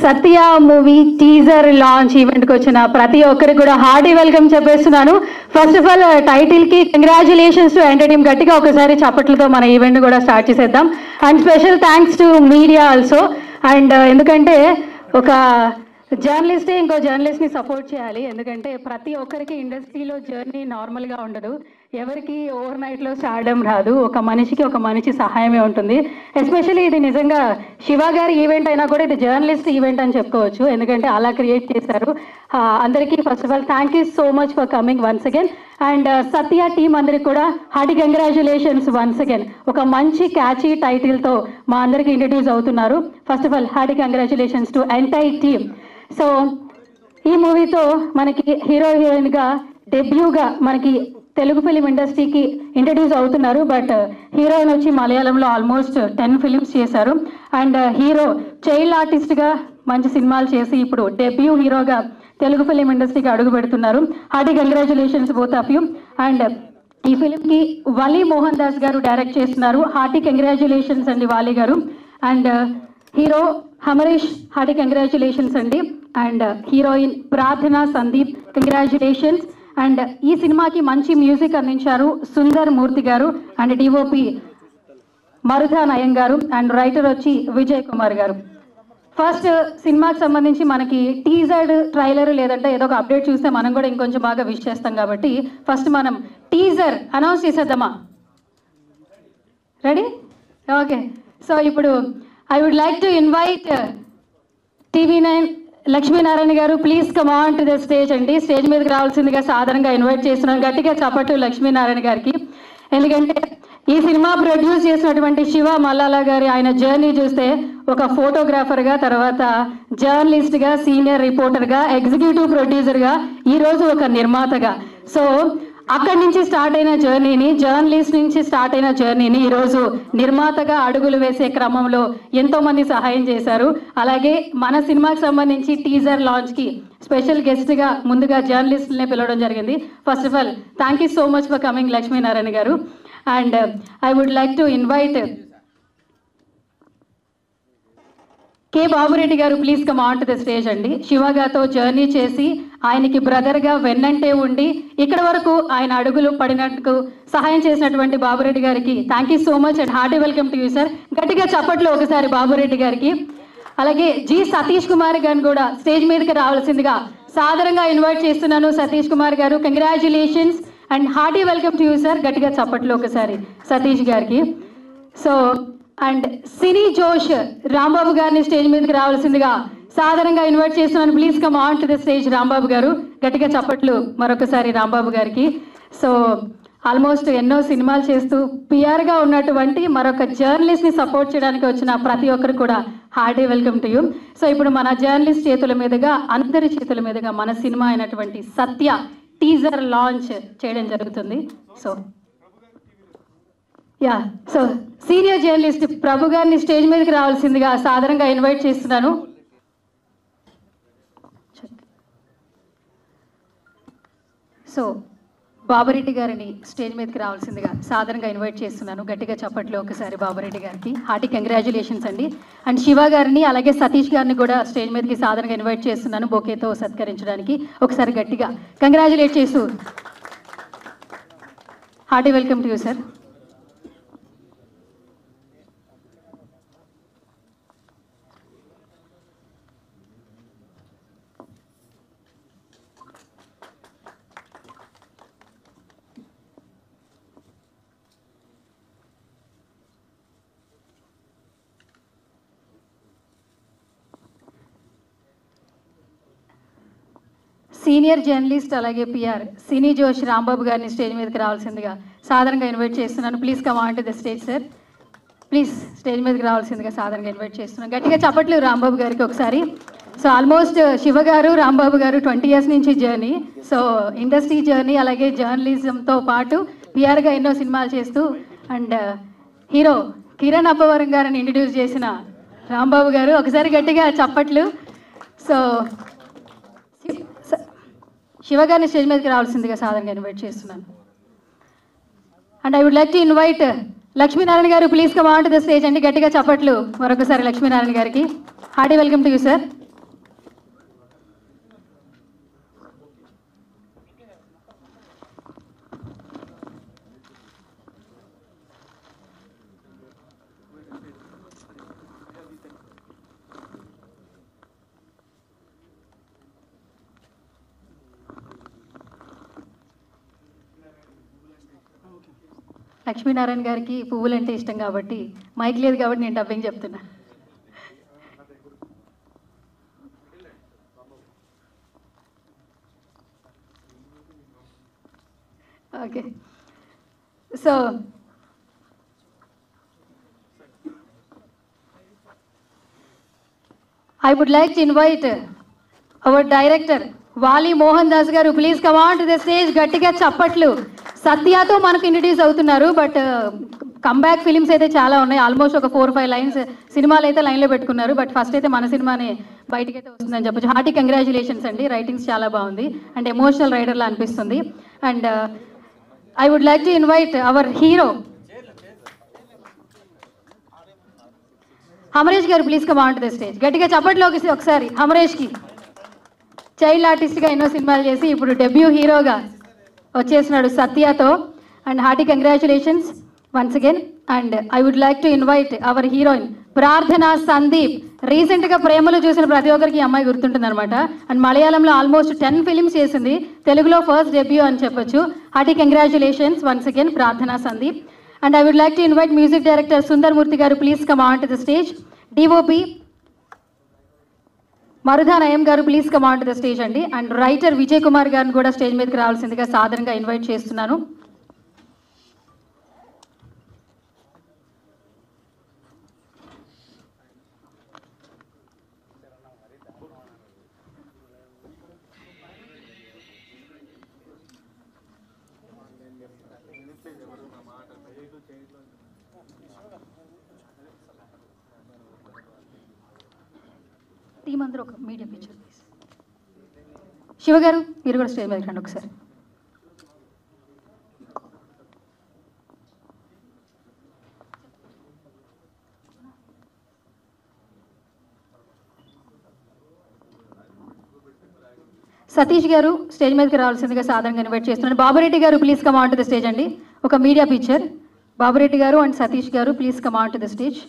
సత్య movie teaser launch ఈవెంట్కి వచ్చిన ప్రతి ఒక్కరికి కూడా హార్డీ వెల్కమ్ చెప్పేస్తున్నాను. ఫస్ట్ ఆఫ్ ఆల్ టైటిల్కి కంగ్రాచులేషన్స్ టు ఎంటర్ టీమ్. గట్టిగా ఒకసారి చప్పట్లతో మన ఈవెంట్ కూడా స్టార్ట్ చేసేద్దాం. And special thanks to media also. And ఎందుకంటే ఒక జర్నలిస్టే ఇంకో జర్నలిస్ట్ని సపోర్ట్ చేయాలి. ఎందుకంటే ప్రతి ఒక్కరికి ఇండస్ట్రీలో జర్నీ నార్మల్గా ఉండదు. ఎవరికి ఓవర్ నైట్లో స్టార్డమ్ రాదు. ఒక మనిషికి ఒక మనిషి సహాయమే ఉంటుంది. ఎస్పెషల్లీ ఇది నిజంగా శివ గారి ఈవెంట్ అయినా కూడా ఇది జర్నలిస్ట్ ఈవెంట్ అని చెప్పుకోవచ్చు. ఎందుకంటే అలా క్రియేట్ చేశారు. అందరికీ first of all thank you so much for coming once again. And Satya team అందరికి కూడా హార్టీ కంగ్రాచులేషన్స్ వన్స్ అగైన్. ఒక మంచి క్యాచీ టైటిల్తో మా అందరికి ఇంట్రడ్యూస్ అవుతున్నారు. First of all hearty congratulations to entire team. So ఈ మూవీతో మనకి హీరో హీరోయిన్గా డెబ్యూగా మనకి తెలుగు ఫిలిం ఇండస్ట్రీకి ఇంట్రడ్యూస్ అవుతున్నారు. బట్ హీరోయిన్ వచ్చి మలయాళంలో ఆల్మోస్ట్ 10 ఫిలిమ్స్ చేశారు. అండ్ హీరో చైల్డ్ ఆర్టిస్ట్గా మంచి సినిమాలు చేసి ఇప్పుడు డెబ్యూ హీరోగా తెలుగు ఫిలిం ఇండస్ట్రీకి అడుగు పెడుతున్నారు. Hearty congratulations both of you. And ఈ ఫిలింకి వలి మోహన్ దాస్ గారు డైరెక్ట్ చేస్తున్నారు. హార్టీ కంగ్రాచులేషన్స్ అండి వాలి గారు. అండ్ హీరో హమరీష్ హార్టీ కంగ్రాచులేషన్స్ అండి. And heroine Prarthana Sandeep congratulations. And ఈ సినిమాకి మంచి మ్యూజిక్ అందించారు సుందర్ మూర్తి గారు అండ్ డిఓపి మరుధా నయం గారు అండ్ రైటర్ వచ్చి విజయ్ కుమార్ గారు. ఫస్ట్ సినిమాకి సంబంధించి మనకి టీజర్ ట్రైలర్ లేదంటే ఏదో ఒక అప్డేట్ చూస్తే మనం కూడా ఇంకొంచెం బాగా విష్ చేస్తాం. కాబట్టి ఫస్ట్ మనం టీజర్ అనౌన్స్ చేసేద్దామా? రెడీ? ఓకే. సో ఇప్పుడు I would like to invite TV9 Lakshminarayana garu. Please come on to the stage అండి. స్టేజ్ మీదకి రావాల్సిందిగా సాధారణంగా ఇన్వైట్ చేస్తున్నాను. గట్టిగా చప్పట్లు లక్ష్మీనారాయణ గారికి. ఎందుకంటే ఈ సినిమా ప్రొడ్యూస్ చేసినటువంటి శివ మల్లాల గారి ఆయన జర్నీ చూస్తే ఒక ఫోటోగ్రాఫర్గా, తర్వాత జర్నలిస్ట్గా, సీనియర్ రిపోర్టర్గా, ఎగ్జిక్యూటివ్ ప్రొడ్యూసర్గా, ఈరోజు ఒక నిర్మాతగా. సో అక్కడి నుంచి స్టార్ట్ అయిన జర్నీని, జర్నలిస్ట్ నుంచి స్టార్ట్ అయిన జర్నీని ఈరోజు నిర్మాతగా అడుగులు వేసే క్రమంలో ఎంతోమంది సహాయం చేశారు. అలాగే మన సినిమాకి సంబంధించి టీజర్ లాంచ్కి స్పెషల్ గెస్ట్గా ముందుగా జర్నలిస్ట్లనే పిలవడం జరిగింది. First of all thank you so much for coming Lakshminarayana garu. And I would like to invite K Babu Reddy garu. Please come on to the stage అండి. శివ గారితో జర్నీ చేసి ఆయనకి బ్రదర్గా వెన్నంటే ఉండి ఇక్కడ వరకు ఆయన అడుగులు పడినట్టుకు సహాయం చేసినటువంటి బాబురెడ్డి గారికి thank you so much and hearty welcome to you sir. గట్టిగా చప్పట్లు ఒకసారి బాబురెడ్డి గారికి. అలాగే జి సతీష్ కుమార్ గారిని కూడా స్టేజ్ మీదకి రావాల్సిందిగా సాదరంగా ఇన్వైట్ చేస్తున్నాను. సతీష్ కుమార్ గారు congratulations and hearty welcome to you sir. గట్టిగా చప్పట్లు ఒకసారి సతీష్ గారికి. సో అండ్ సినీ జోష్ రాంబాబు గారిని స్టేజ్ మీదకి రావాల్సిందిగా సాధారణంగా ఇన్వైట్ చేస్తున్నాను. Please come on to the stage Rambabu గారు. గట్టిగా చప్పట్లు మరొకసారి రాంబాబు గారికి. సో ఆల్మోస్ట్ ఎన్నో సినిమాలు చేస్తూ పిఆర్గా ఉన్నటువంటి మరొక జర్నలిస్ట్ని సపోర్ట్ చేయడానికి వచ్చిన ప్రతి ఒక్కరు కూడా hearty welcome to you. So ఇప్పుడు మన జర్నలిస్ట్ చేతుల మీదుగా, అందరి చేతుల మీదుగా మన సినిమా అయినటువంటి సత్య టీజర్ లాంచ్ చేయడం జరుగుతుంది. సో సీనియర్ జర్నలిస్ట్ ప్రభు గారిని స్టేజ్ మీదకి రావాల్సిందిగా సాధారణంగా ఇన్వైట్ చేస్తున్నాను. సో బాబురెడ్డి గారిని స్టేజ్ మీదకి రావాల్సిందిగా సాధారణంగా ఇన్వైట్ చేస్తున్నాను. గట్టిగా చప్పట్లు ఒకసారి బాబురెడ్డి గారికి. హార్టీ కంగ్రాచులేషన్స్ అండి. అండ్ శివ గారిని అలాగే సతీష్ గారిని కూడా స్టేజ్ మీదకి సాధారణంగా ఇన్వైట్ చేస్తున్నాను బొకేతో సత్కరించడానికి. ఒకసారి గట్టిగా కంగ్రాచులేట్ చేస్తూ hearty welcome to you sir. Senior journalist అలాగే పిఆర్ సినీ జోష్ రాంబాబు గారిని స్టేజ్ మీదకి రావాల్సిందిగా సాధారణంగా ఇన్వైట్ చేస్తున్నాను. Please come on to the stage sir. Please stage మీదకి రావాల్సిందిగా సాధారణంగా ఇన్వైట్ చేస్తున్నాను. గట్టిగా చప్పట్లు రాంబాబు గారికి ఒకసారి. సో ఆల్మోస్ట్ శివ గారు, రాంబాబు గారు 20 years నుంచి జర్నీ. సో ఇండస్ట్రీ జర్నీ అలాగే జర్నలిజంతో పాటు పిఆర్గా ఎన్నో సినిమాలు చేస్తూ అండ్ హీరో కిరణ్ అప్పవరం గారిని ఇంట్రడ్యూస్ చేసిన రాంబాబు గారు. ఒకసారి గట్టిగా చప్పట్లు. సో శివ గారిని స్టేజ్ మీదకి రావాల్సిందిగా సాధారణంగా ఇన్వైట్ చేస్తున్నాను. And I would like to invite Lakshminarayana garu please come on to the stage అండి. గట్టిగా చప్పట్లు మరొకసారి లక్ష్మీనారాయణ గారికి. Hearty welcome to you sir. Lakshminarayana గారికి పువ్వులు అంటే ఇష్టం కాబట్టి మైక్ లేదు కాబట్టి నేను డబ్బింగ్ చెప్తున్నా. Okay, so I would like to invite our director వాలి మోహన్ దాస్ గారు please come on to the stage. గట్టిగా చప్పట్లు. సత్యతో మనకు ఇంట్రడ్యూస్ అవుతున్నారు, బట్ కమ్బ్యాక్ ఫిలిమ్స్ అయితే చాలా ఉన్నాయి. ఆల్మోస్ట్ ఒక 4-5 లైన్స్ సినిమాలు అయితే లైన్లో పెట్టుకున్నారు. బట్ ఫస్ట్ అయితే మన సినిమానే బయటకి అయితే వస్తుందని చెప్పొచ్చు. హార్టీ కంగ్రాచులేషన్స్ అండి. రైటింగ్స్ చాలా బాగుంది అండ్ ఎమోషనల్ రైడర్లా అనిపిస్తుంది. And I would like to invite our hero Amaresh garu please come on to the stage. గట్టిగా చప్పట్లో ఒకసారి అమరేష్కి. చైల్డ్ ఆర్టిస్ట్గా ఎన్నో సినిమాలు చేసి ఇప్పుడు డెబ్యూ హీరోగా వచ్చేసినాడు సత్యతో. And hearty congratulations once again. And I would like to invite our heroine Prarthana Sandeep. రీసెంట్గా ప్రేమలో చూసిన ప్రతి ఒక్కరికి ఈ అమ్మాయి గుర్తుంటుంది అనమాట. అండ్ మలయాళంలో ఆల్మోస్ట్ 10 ఫిలిమ్స్ చేసింది, తెలుగులో ఫస్ట్ డెబ్యూ అని చెప్పొచ్చు. హార్టీ కంగ్రాచులేషన్స్ వన్స్ అగైన్ ప్రార్థన Sandeep. And I would like to invite music director Sundar Murthy garu please come on to the stage. DOP Marudha Nayam garu please come on to the stage andi. And writer Vijay Kumar garu kuda stage meediki ravalsindiga saadhananga invite chestunnanu. Team అందరూ ఒక medium picture please. Shiva గారు మీరు కూడా stage మీదకి రండి ఒకసారి. సతీష్ గారు stage మీదకి రావాల్సిందిగా సాధారణంగా ఇన్వైట్ చేస్తున్నాను. Babu Reddy garu please come on to the stage అండి. ఒక media picture. Babu Reddy garu and Satish garu please come on to the stage.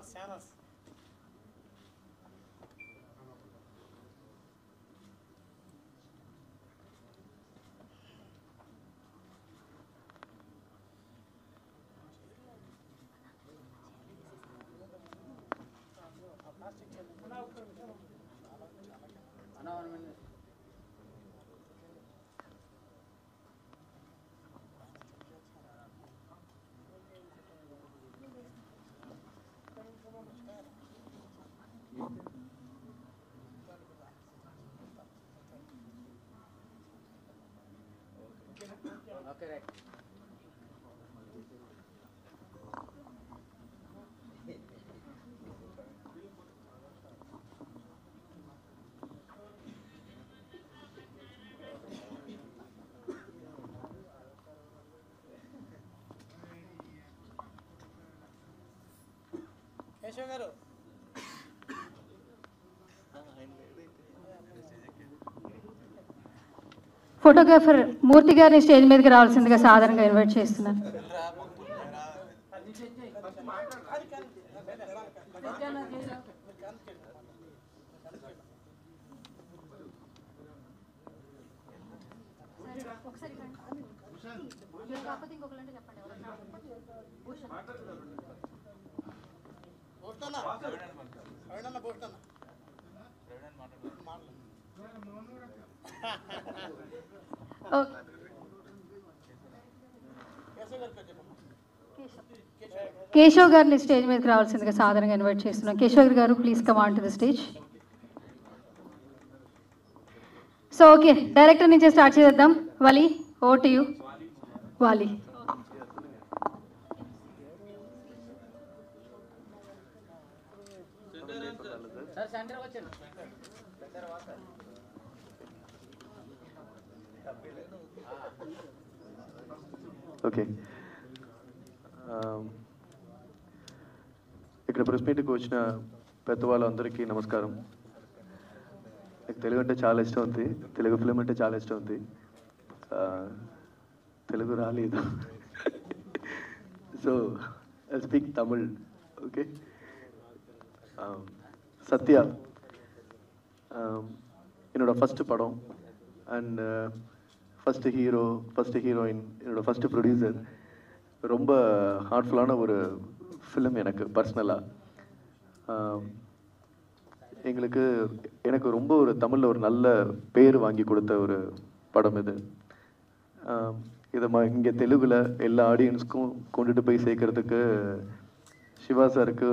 Channels. Okay, right. Keshav garu. Photographer Murthy గారిని స్టేజ్ మీదకి రావాల్సిందిగా సాధారణంగా ఇన్వైట్ చేస్తున్నాను. కేశవ్ గారిని స్టేజ్ మీదకి రావాల్సిందిగా సాధారణంగా ఇన్వైట్ చేస్తున్నాం. కేశవ్ గారు please come on to the stage. So okay, director నుంచే స్టార్ట్ చేద్దాం. వలి, ఓవర్ టు యు. వాలి. ఓకే, ఇక్కడ ప్రెస్ మీట్కి వచ్చిన పెద్దవాళ్ళందరికీ నమస్కారం. నాకు తెలుగు అంటే చాలా ఇష్టం ఉంది, తెలుగు ఫిలిం అంటే చాలా ఇష్టం ఉంది. తెలుగు రాలేదు, so I speak Tamil. Okay, Sathya என்னோட ஃபஸ்ட்டு படம் and first hero, first heroine, என்னோட ஃபஸ்ட்டு ப்ரொடியூசர். ரொம்ப ஹார்ட்ஃபுல்லான ஒரு ஃபிலிம் எனக்கு பர்சனலாக. எனக்கு ரொம்ப ஒரு தமிழில் ஒரு நல்ல பேர் வாங்கி கொடுத்த ஒரு படம் இது. இதை இங்கே தெலுங்கில் எல்லா ஆடியன்ஸ்க்கும் கொண்டுட்டு போய் சேர்க்கறதுக்கு சிவா சாருக்கு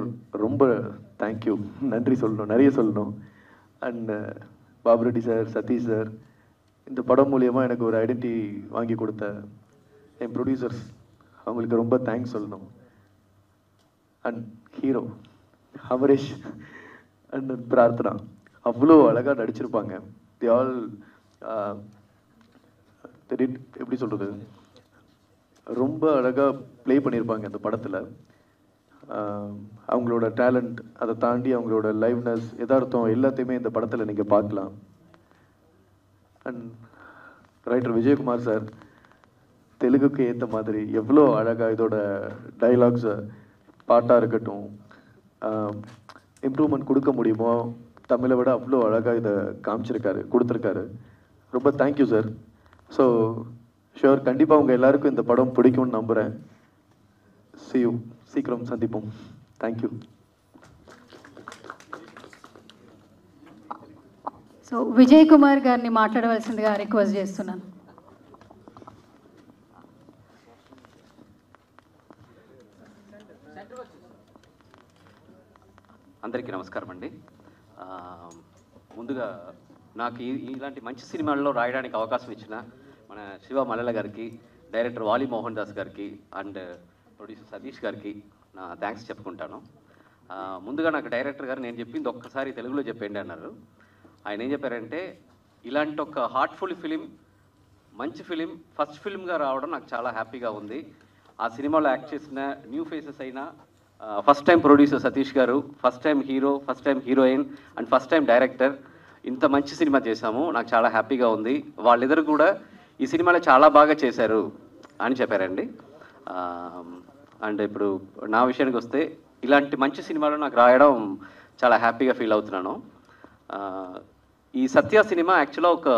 ரொம்ப தேங்க்யூ, நன்றி சொல்லணும், நிறைய சொல்லணும். அண்ட் பாபுரெட்டி சார், சதீஷ் சார், இந்த படம் மூலியமாக எனக்கு ஒரு ஐடென்டிட்டி வாங்கி கொடுத்த என் ப்ரொடியூசர்ஸ், அவங்களுக்கு ரொம்ப தேங்க்ஸ் சொல்லணும். And hero Amaresh and Prarthana அவ்வளோ அழகாக நடிச்சிருப்பாங்க. தி ஆல் எப்படி சொல்கிறது, ரொம்ப அழகாக ப்ளே பண்ணியிருப்பாங்க அந்த படத்தில். அவங்களோட டேலண்ட், அதை தாண்டி அவங்களோட லைவ்னஸ், எதார்த்தம் எல்லாத்தையுமே இந்த படத்தில் நீங்கள் பார்க்கலாம். அண்ட் ரைட்டர் விஜயகுமார் சார் தெலுங்குக்கு ஏற்ற மாதிரி எவ்வளோ அழகாக இதோட டைலாக்ஸை, பாட்டாக இருக்கட்டும், இம்ப்ரூவ்மெண்ட் கொடுக்க முடியுமோ தமிழை விட அவ்வளோ அழகாக இதை காமிச்சிருக்காரு, கொடுத்துருக்காரு. ரொம்ப தேங்க்யூ சார். ஸோ ஷுவர், கண்டிப்பாக உங்கள் எல்லாருக்கும் இந்த படம் பிடிக்கும்னு நம்புகிறேன். See you, சீக்கிரம் சந்திப்போம். தேங்க்யூ. సో విజయ్ కుమార్ గారిని మాట్లాడవలసిందిగా రిక్వెస్ట్ చేస్తున్నాను. అందరికీ నమస్కారం అండి. ముందుగా నాకు ఇలాంటి మంచి సినిమాల్లో రాయడానికి అవకాశం ఇచ్చిన మన శివ మల్లెల గారికి, డైరెక్టర్ వాలి మోహన్ దాస్ గారికి అండ్ ప్రొడ్యూసర్ సతీష్ గారికి నా థ్యాంక్స్ చెప్పుకుంటాను. ముందుగా నాకు డైరెక్టర్ గారు నేను చెప్పింది ఒక్కసారి తెలుగులో చెప్పండి అన్నారు. ఆయన ఏం చెప్పారంటే, ఇలాంటి ఒక హార్ట్ఫుల్ ఫిలిం, మంచి ఫిలిం, ఫస్ట్ ఫిలింగా రావడం నాకు చాలా హ్యాపీగా ఉంది. ఆ సినిమాలో యాక్ట్ చేసిన న్యూ ఫేసెస్ అయినా, ఫస్ట్ టైం ప్రొడ్యూసర్ సతీష్ గారు, first time hero, first time heroine and first time director, ఇంత మంచి సినిమా చేశాము. నాకు చాలా హ్యాపీగా ఉంది. వాళ్ళిద్దరు కూడా ఈ సినిమాలో చాలా బాగా చేశారు అని చెప్పారండి. అండ్ ఇప్పుడు నా విషయానికి వస్తే, ఇలాంటి మంచి సినిమాలు నాకు రాయడం చాలా హ్యాపీగా ఫీల్ అవుతున్నాను. ఈ సత్య సినిమా యాక్చువల్గా ఒక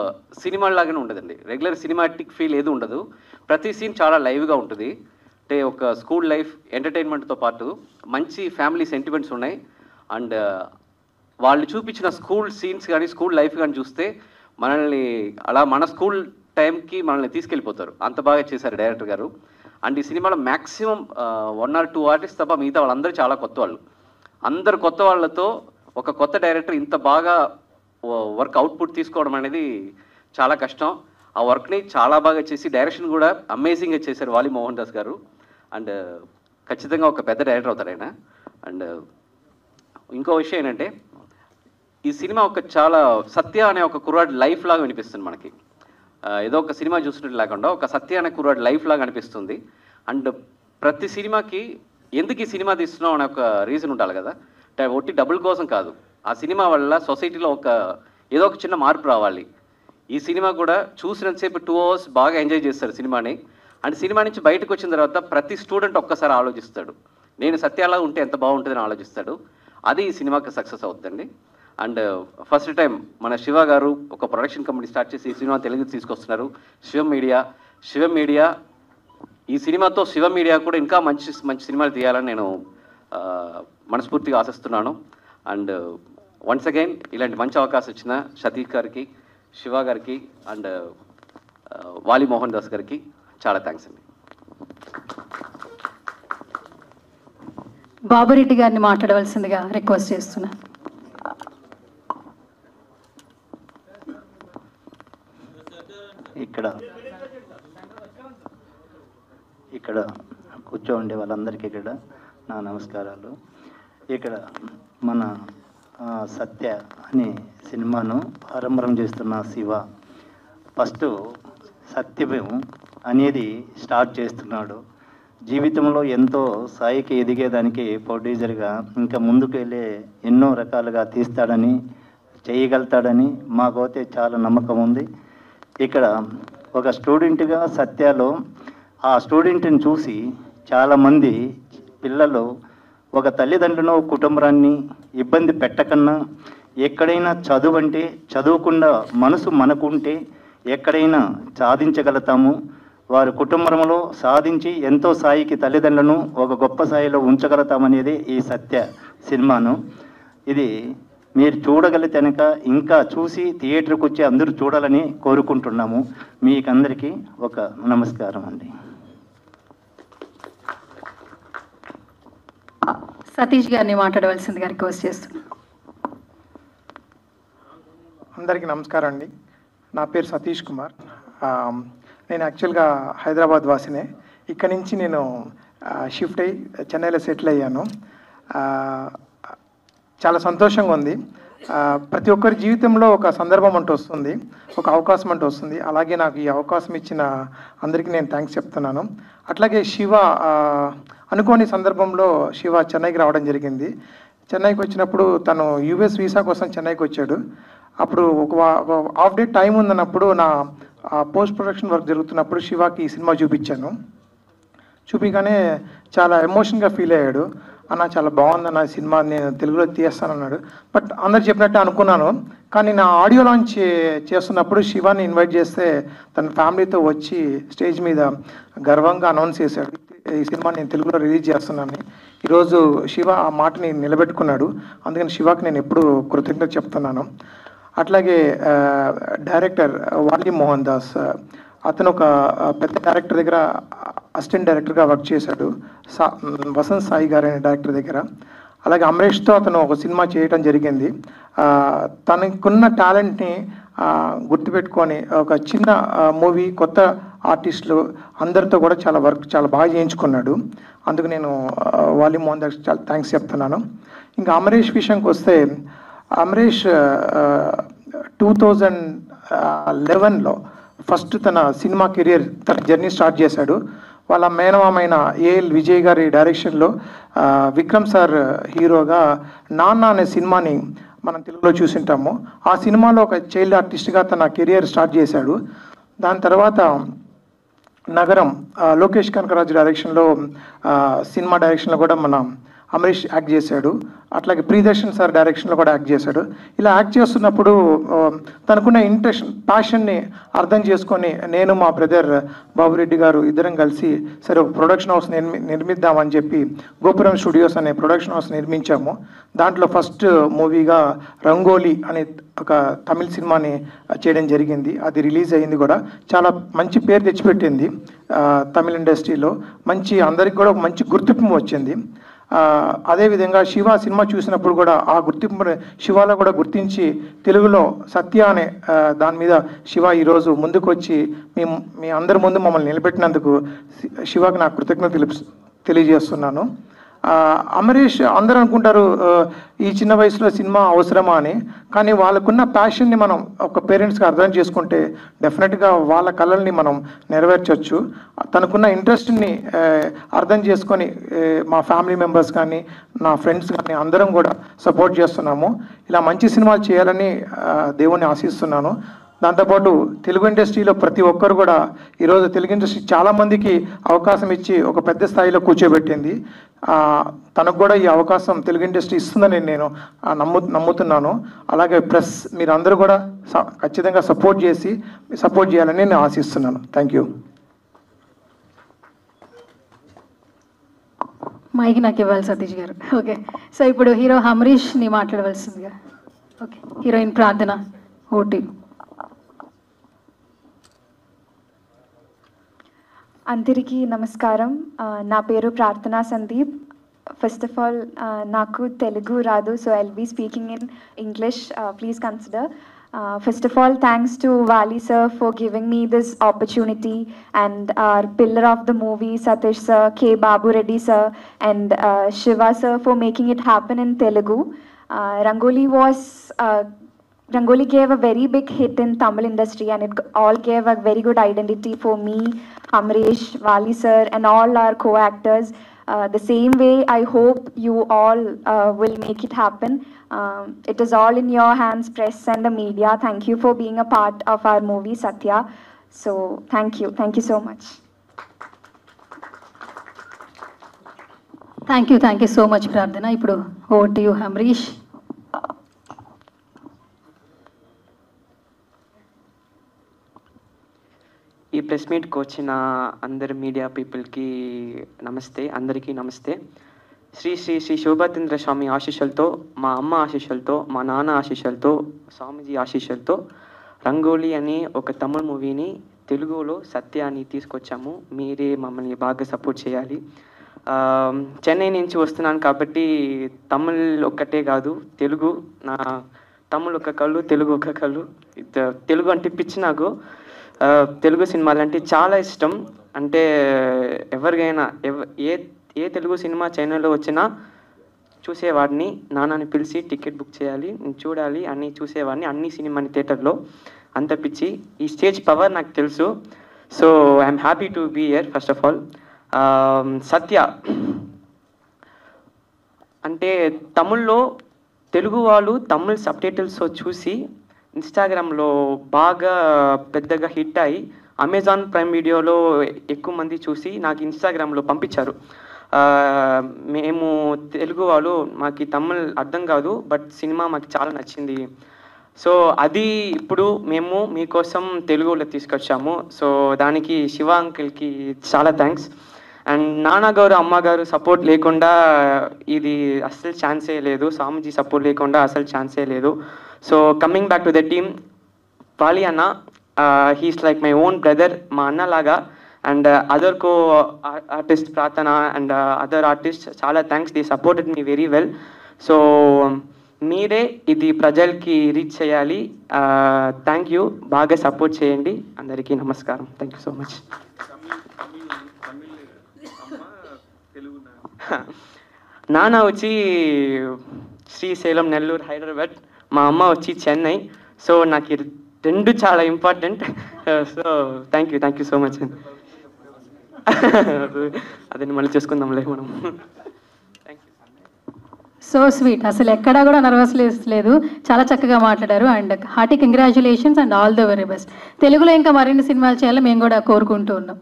సినిమా లాగానే ఉండదండి. రెగ్యులర్ సినిమాటిక్ ఫీల్ ఏది ఉండదు. ప్రతి సీన్ చాలా లైవ్గా ఉంటుంది. అంటే ఒక స్కూల్ లైఫ్ ఎంటర్టైన్మెంట్తో పాటు మంచి ఫ్యామిలీ సెంటిమెంట్స్ ఉన్నాయి. అండ్ వాళ్ళు చూపించిన స్కూల్ సీన్స్ కానీ, స్కూల్ లైఫ్ కానీ చూస్తే మనల్ని అలా మన స్కూల్ టైంకి మనల్ని తీసుకెళ్ళిపోతారు. అంత బాగా చేశారు డైరెక్టర్ గారు. అండ్ ఈ సినిమాలో మ్యాక్సిమం 1 or 2 ఆర్టిస్ట్ తప్ప మిగతా వాళ్ళందరూ చాలా కొత్త వాళ్ళు. అందరు కొత్త వాళ్ళతో ఒక కొత్త డైరెక్టర్ ఇంత బాగా వర్క్ అవుట్పుట్ తీసుకోవడం అనేది చాలా కష్టం. ఆ వర్క్ని చాలా బాగా చేసి డైరెక్షన్ కూడా అమేజింగ్గా చేశారు వాలి మోహన్ దాస్ గారు. అండ్ ఖచ్చితంగా ఒక పెద్ద డైరెక్టర్ అవుతారు ఆయన. అండ్ ఇంకో విషయం ఏంటంటే, ఈ సినిమా ఒక చాలా సత్య అనే ఒక కుర్రాడి లైఫ్ లాగా వినిపిస్తుంది మనకి. ఏదో ఒక సినిమా చూసినట్టు లేకుండా ఒక సత్య అనే కుర్రాడి లైఫ్ లాగా అనిపిస్తుంది. అండ్ ప్రతి సినిమాకి ఎందుకు ఈ సినిమా తీస్తున్నాం అనే ఒక రీజన్ ఉండాలి కదా. అంటే ఒట్టి డబ్బుల కోసం కాదు, ఆ సినిమా వల్ల సొసైటీలో ఏదో ఒక చిన్న మార్పు రావాలి. ఈ సినిమా కూడా చూసినంతసేపు 2 hours బాగా ఎంజాయ్ చేస్తారు సినిమాని. అండ్ సినిమా నుంచి బయటకు వచ్చిన తర్వాత ప్రతి స్టూడెంట్ ఒక్కసారి ఆలోచిస్తాడు, నేను సత్యాలా ఉంటే ఎంత బాగుంటుందని ఆలోచిస్తాడు. అది ఈ సినిమాకి సక్సెస్ అవుతుందండి. అండ్ ఫస్ట్ టైం మన శివ గారు ఒక ప్రొడక్షన్ కంపెనీ స్టార్ట్ చేసి ఈ సినిమా తెలుగుకి తీసుకొస్తున్నారు. శివ మీడియా ఈ సినిమాతో శివ మీడియా కూడా ఇంకా మంచి మంచి సినిమాలు తీయాలని నేను మనస్ఫూర్తిగా ఆశిస్తున్నాను. అండ్ వన్స్ అగైన్ ఇలాంటి మంచి అవకాశం ఇచ్చిన సతీష్ గారికి, శివ గారికి అండ్ వాలి మోహన్ దాస్ గారికి చాలా థ్యాంక్స్ అండి. బాబురెడ్డి గారిని మాట్లాడవలసిందిగా రిక్వెస్ట్ చేస్తున్నా. ఇక్కడ కూర్చోండి వాళ్ళందరికీ కూడా నా నమస్కారాలు. ఇక్కడ మన సత్య అనే సినిమాను ఆరంభం చేస్తున్న శివ ఫస్ట్ సత్యం అనేది స్టార్ట్ చేస్తున్నాడు. జీవితంలో ఎంతో స్థాయికి ఎదిగేదానికి ప్రొడ్యూసర్గా ఇంకా ముందుకు వెళ్ళే ఎన్నో రకాలుగా తీస్తాడని చేయగలుగుతాడని మాకైతే చాలా నమ్మకం ఉంది. ఇక్కడ ఒక స్టూడెంట్గా సత్యలో ఆ స్టూడెంట్ని చూసి చాలామంది పిల్లలు ఒక తల్లిదండ్రులను కుటుంబాన్ని ఇబ్బంది పెట్టకన్నా ఎక్కడైనా చదువు అంటే చదువుకుండా మనసు మనకుంటే ఎక్కడైనా సాధించగలుగుతాము. వారి కుటుంబంలో సాధించి ఎంతో స్థాయికి తల్లిదండ్రులను ఒక గొప్ప స్థాయిలో ఉంచగలుగుతామనేది ఈ సత్య సినిమాను. ఇది మీరు చూడగలిగితే కనుక ఇంకా చూసి థియేటర్కి వచ్చి అందరూ చూడాలని కోరుకుంటున్నాము. మీకందరికీ ఒక నమస్కారం అండి. సతీష్ గారిని మాట్లాడవలసిందిగా రిక్వెస్ట్ చేస్తున్నాను. అందరికీ నమస్కారం అండి. నా పేరు సతీష్ కుమార్. నేను యాక్చువల్గా హైదరాబాద్ వాసినే. ఇక్కడి నుంచి నేను షిఫ్ట్ అయ్యి చెన్నైలో సెటిల్ అయ్యాను. చాలా సంతోషంగా ఉంది. ప్రతి ఒక్కరి జీవితంలో ఒక సందర్భం అంటూ వస్తుంది, ఒక అవకాశం అంటూ వస్తుంది. అలాగే నాకు ఈ అవకాశం ఇచ్చిన అందరికీ నేను థ్యాంక్స్ చెప్తున్నాను. అట్లాగే శివ అనుకోని సందర్భంలో శివ చెన్నైకి రావడం జరిగింది. చెన్నైకి వచ్చినప్పుడు తను యూఎస్ వీసా కోసం చెన్నైకి వచ్చాడు. అప్పుడు ఒక హాఫ్ డే టైం ఉందన్నప్పుడు నా పోస్ట్ ప్రొడక్షన్ వర్క్ జరుగుతున్నప్పుడు శివకి ఈ సినిమా చూపించాను. చూపిగానే చాలా ఎమోషన్గా ఫీల్ అయ్యాడు. అన్న చాలా బాగుందన్న సినిమా, నేను తెలుగులో తీస్తానన్నాడు. బట్ అందరు చెప్పినట్టే అనుకున్నాను. కానీ నా ఆడియో లాంచ్ చేస్తున్నప్పుడు శివాని ఇన్వైట్ చేస్తే తన ఫ్యామిలీతో వచ్చి స్టేజ్ మీద గర్వంగా అనౌన్స్ చేశాడు, ఈ సినిమా నేను తెలుగులో రిలీజ్ చేస్తున్నాను. ఈరోజు శివ ఆ మాటని నిలబెట్టుకున్నాడు. అందుకని శివకి నేను ఎప్పుడు కృతజ్ఞత చెప్తున్నాను. అట్లాగే డైరెక్టర్ వాలి మోహన్ దాస్, అతను ఒక పెద్ద డైరెక్టర్ దగ్గర అసిస్టెంట్ డైరెక్టర్గా వర్క్ చేశాడు, వసంత్ సాయి గారు అనే డైరెక్టర్ దగ్గర. అలాగే అమరేష్తో అతను ఒక సినిమా చేయడం జరిగింది. తనకున్న టాలెంట్ని గుర్తుపెట్టుకొని ఒక చిన్న మూవీ, కొత్త ఆర్టిస్టులు అందరితో కూడా చాలా బాగా చేయించుకున్నాడు. అందుకు నేను వాలి మోహన్ దాస్ చాలా థ్యాంక్స్ చెప్తున్నాను. ఇంకా అమరేష్ విషయంకి వస్తే, అమరేష్ 2011లో ఫస్ట్ తన సినిమా కెరియర్, తన జర్నీ స్టార్ట్ చేశాడు. వాళ్ళ మేనమామైన ఏఎల్ విజయ్ గారి డైరెక్షన్లో విక్రమ్ సార్ హీరోగా నాన్న అనే సినిమాని మనం తెలుగులో చూసింటాము. ఆ సినిమాలో ఒక చైల్డ్ ఆర్టిస్ట్గా తన కెరియర్ స్టార్ట్ చేశాడు. దాని తర్వాత నగరం లోకేష్ కనకరాజు డైరెక్షన్లో సినిమా డైరెక్షన్లో కూడా మన అమరీష్ యాక్ట్ చేశాడు. అట్లాగే ప్రియదర్శన్ సార్ డైరెక్షన్లో కూడా యాక్ట్ చేశాడు. ఇలా యాక్ట్ చేస్తున్నప్పుడు తనకున్న ఇంట్రెస్ట్, ప్యాషన్ని అర్థం చేసుకొని నేను మా బ్రదర్ బాబురెడ్డి గారు ఇద్దరం కలిసి సరే ఒక ప్రొడక్షన్ హౌస్ నిర్మిద్దామని చెప్పి గోపురం స్టూడియోస్ అనే ప్రొడక్షన్ హౌస్ నిర్మించాము. దాంట్లో ఫస్ట్ మూవీగా రంగోలీ అనే ఒక తమిళ సినిమాని చేయడం జరిగింది. అది రిలీజ్ అయ్యింది కూడా. చాలా మంచి పేరు తెచ్చిపెట్టింది తమిళ ఇండస్ట్రీలో. అందరికి కూడా ఒక మంచి గుర్తింపు వచ్చింది. అదేవిధంగా శివ సినిమా చూసినప్పుడు కూడా ఆ గుర్తింపుని శివాలో కూడా గుర్తించి తెలుగులో సత్య అనే దాని మీద శివ ఈరోజు ముందుకు వచ్చి మీ అందరి ముందు మమ్మల్ని నిలబెట్టినందుకు శివకి నాకు కృతజ్ఞతలు తెలియజేస్తున్నాను. అమరీష్ అందరూ అనుకుంటారు ఈ చిన్న వయసులో సినిమా అవసరమా అని. కానీ వాళ్ళకున్న ప్యాషన్ని మనం ఒక పేరెంట్స్గా అర్థం చేసుకుంటే డెఫినెట్గా వాళ్ళ కళల్ని మనం నెరవేర్చవచ్చు. తనకున్న ఇంట్రెస్ట్ని అర్థం చేసుకొని మా ఫ్యామిలీ మెంబర్స్ కానీ నా ఫ్రెండ్స్ కానీ అందరం కూడా సపోర్ట్ చేస్తున్నాము. ఇలా మంచి సినిమాలు చేయాలని దేవుణ్ణి ఆశిస్తున్నాను. దాంతోపాటు తెలుగు ఇండస్ట్రీలో ప్రతి ఒక్కరు కూడా ఈరోజు తెలుగు ఇండస్ట్రీ చాలామందికి అవకాశం ఇచ్చి ఒక పెద్ద స్థాయిలో కూర్చోబెట్టింది. తనకు కూడా ఈ అవకాశం తెలుగు ఇండస్ట్రీ ఇస్తుందని నేను నమ్ముతున్నాను. అలాగే ప్రెస్ మీరందరూ కూడా ఖచ్చితంగా సపోర్ట్ చేయాలని నేను ఆశిస్తున్నాను. Thank you. మైక్ నాకు ఇవ్వాలి సతీష్ గారు. ఓకే, సో ఇప్పుడు హీరో అమరీష్ని మాట్లాడవలసిందిగా. ఓకే, హీరోయిన్ ప్రార్థన ఓటీ. అందరికీ నమస్కారం. నా పేరు ప్రార్థనా సందీప్. ఫస్ట్ ఆఫ్ ఆల్ నాకు తెలుగు రాదు, so I'll be speaking in English. Please consider. First of all, thanks to Vali sir for giving me this opportunity, and our pillar of the movie, Satish sir, K. Babu Reddy sir, and Shiva sir for making it happen in Telugu. Rangoli gave a very big hit in Tamil industry, and it all gave a very good identity for me, Amrish, Vali sir, and all our co-actors. The same way, I hope you all will make it happen. It is all in your hands, press and the media. Thank you for being a part of our movie, Satya. So, thank you so much. Thank you so much, Prardhana. Ipudu over to you, Amrish. ఈ press మీట్కి వచ్చిన అందరి media పీపుల్కి నమస్తే, అందరికీ నమస్తే. శ్రీ శ్రీ శ్రీ శోభాతేంద్ర స్వామి ఆశీస్సులతో, మా అమ్మ ఆశీస్సులతో, మా నాన్న ఆశీస్సులతో, స్వామీజీ ఆశీస్సులతో రంగోలీ అనే ఒక తమిళ మూవీని తెలుగులో సత్యాన్ని తీసుకొచ్చాము. మీరే మమ్మల్ని బాగా సపోర్ట్ చేయాలి. చెన్నై నుంచి వస్తున్నాను కాబట్టి తమిళ్ ఒక్కటే కాదు, తెలుగు నా తమిళ్ ఒక కళ్ళు, తెలుగు ఒక కళ్ళు. తెలుగు అంటే పిచ్చి నాకు. తెలుగు సినిమాలు అంటే చాలా ఇష్టం. అంటే ఎవరికైనా ఏ తెలుగు సినిమా ఛానల్లో వచ్చినా చూసేవాడిని. నాన్నని పిలిచి టికెట్ బుక్ చేయాలి, చూడాలి అని చూసేవాడిని అన్ని సినిమాని థియేటర్లో. అంత పిచ్చి. ఈ స్టేజ్ పవర్ నాకు తెలుసు. So I'm happy to be here. First of all Satya అంటే తమిళ్లో తెలుగు వాళ్ళు తమిళ్ సబ్టైటిల్స్తో చూసి ఇన్స్టాగ్రామ్లో బాగా పెద్దగా హిట్ అయ్యి అమెజాన్ ప్రైమ్ వీడియోలో ఎక్కువ మంది చూసి నాకు ఇన్స్టాగ్రామ్లో పంపించారు. మేము తెలుగు వాళ్ళు, మాకు తమిళ్ అర్థం కాదు, బట్ సినిమా మాకు చాలా నచ్చింది. సో అది ఇప్పుడు మేము మీకోసం తెలుగులో తీసుకొచ్చాము. సో దానికి శివ అంకిల్కి చాలా థ్యాంక్స్. అండ్ నాన్నగారు అమ్మగారు సపోర్ట్ లేకుండా ఇది అస్సలు ఛాన్సే లేదు. స్వామీజీ సపోర్ట్ లేకుండా అసలు ఛాన్సే లేదు. So coming back to the team, వాలి అన్న, he's like my own brother, మా అన్నలాగా. అండ్ అదర్ కో ఆర్టిస్ట్ ప్రార్థన అండ్ అదర్ ఆర్టిస్ట్ చాలా thanks. They supported me very well. So మీరే ఇది ప్రజలకి రీచ్ చేయాలి. Thank you. బాగా సపోర్ట్ చేయండి. అందరికీ నమస్కారం. Thank you so much. నాన్న వచ్చి శ్రీశైలం, నెల్లూరు, హైదరాబాద్. మా అమ్మ వచ్చి చెన్నై. సో నాకు రెండు చాలా important. So thank you so much. అదే మళ్ళీ చేసుకుందాంలే మనం. So sweet. అసలు ఎక్కడా కూడా నర్వస్ లేదు. చాలా చక్కగా మాట్లాడారు. And hearty congratulations and all the very best. తెలుగులో ఇంకా మరిన్ని సినిమాలు చేయాలని మేము కూడా కోరుకుంటూ ఉన్నాం.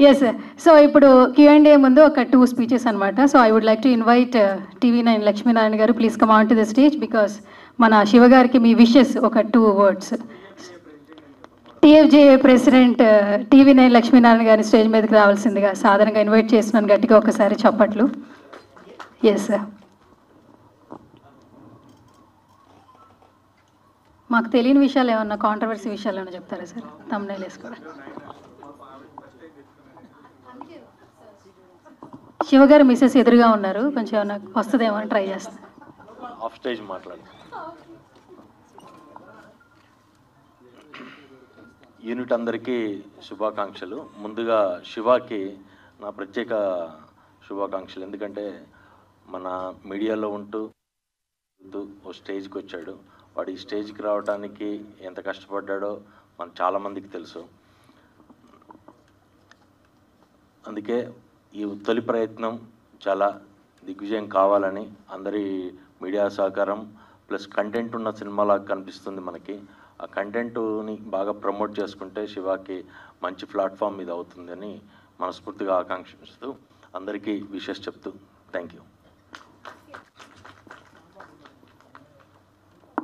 ఎస్. సో ఇప్పుడు Q&A ముందు ఒక 2 స్పీచెస్ అనమాట. So I would like to invite TV9 Lakshminarayana garu, please come on to the stage. Because మన శివ గారికి మీ విషెస్ ఒక 2 words. TFJ president TV9 Lakshminarayana గారిని స్టేజ్ మీదకి రావాల్సిందిగా సాధారణంగా ఇన్వైట్ చేస్తున్నాను. గట్టిగా ఒకసారి చప్పట్లు. Yes sir. మాకు తెలియని విషయాలు ఏమన్నా, కాంట్రవర్సీ విషయాలు ఏమన్నా చెప్తారా సార్? తమ్ముళ్ళు వేసుకోవడం. శివ గారు మిస్సెస్ ఎదురుగా ఉన్నారు, కొంచెం ఏమన్నా వస్తుందేమో అని ట్రై చేస్తాను. ఆఫ్ స్టేజ్ మాట్లాడు. యూనిట్ అందరికీ శుభాకాంక్షలు. ముందుగా శివాకి నా ప్రత్యేక శుభాకాంక్షలు. ఎందుకంటే మన మీడియాలో ఉంటూ ఓ స్టేజ్కి వచ్చాడు. వాడు ఈ స్టేజ్కి రావడానికి ఎంత కష్టపడ్డాడో మన చాలామందికి తెలుసు. అందుకే ఈ తొలి ప్రయత్నం చాలా దిగ్విజయం కావాలని అందరి మీడియా సహకారం ప్లస్ కంటెంట్ ఉన్న సినిమాలాగా కనిపిస్తుంది మనకి. ఆ కంటెంట్ని బాగా ప్రమోట్ చేసుకుంటే శివాకి మంచి ప్లాట్ఫామ్ మీద అవుతుందని మనస్ఫూర్తిగా ఆకాంక్షిస్తూ అందరికీ విషెస్ చెప్తూ థ్యాంక్ యూ.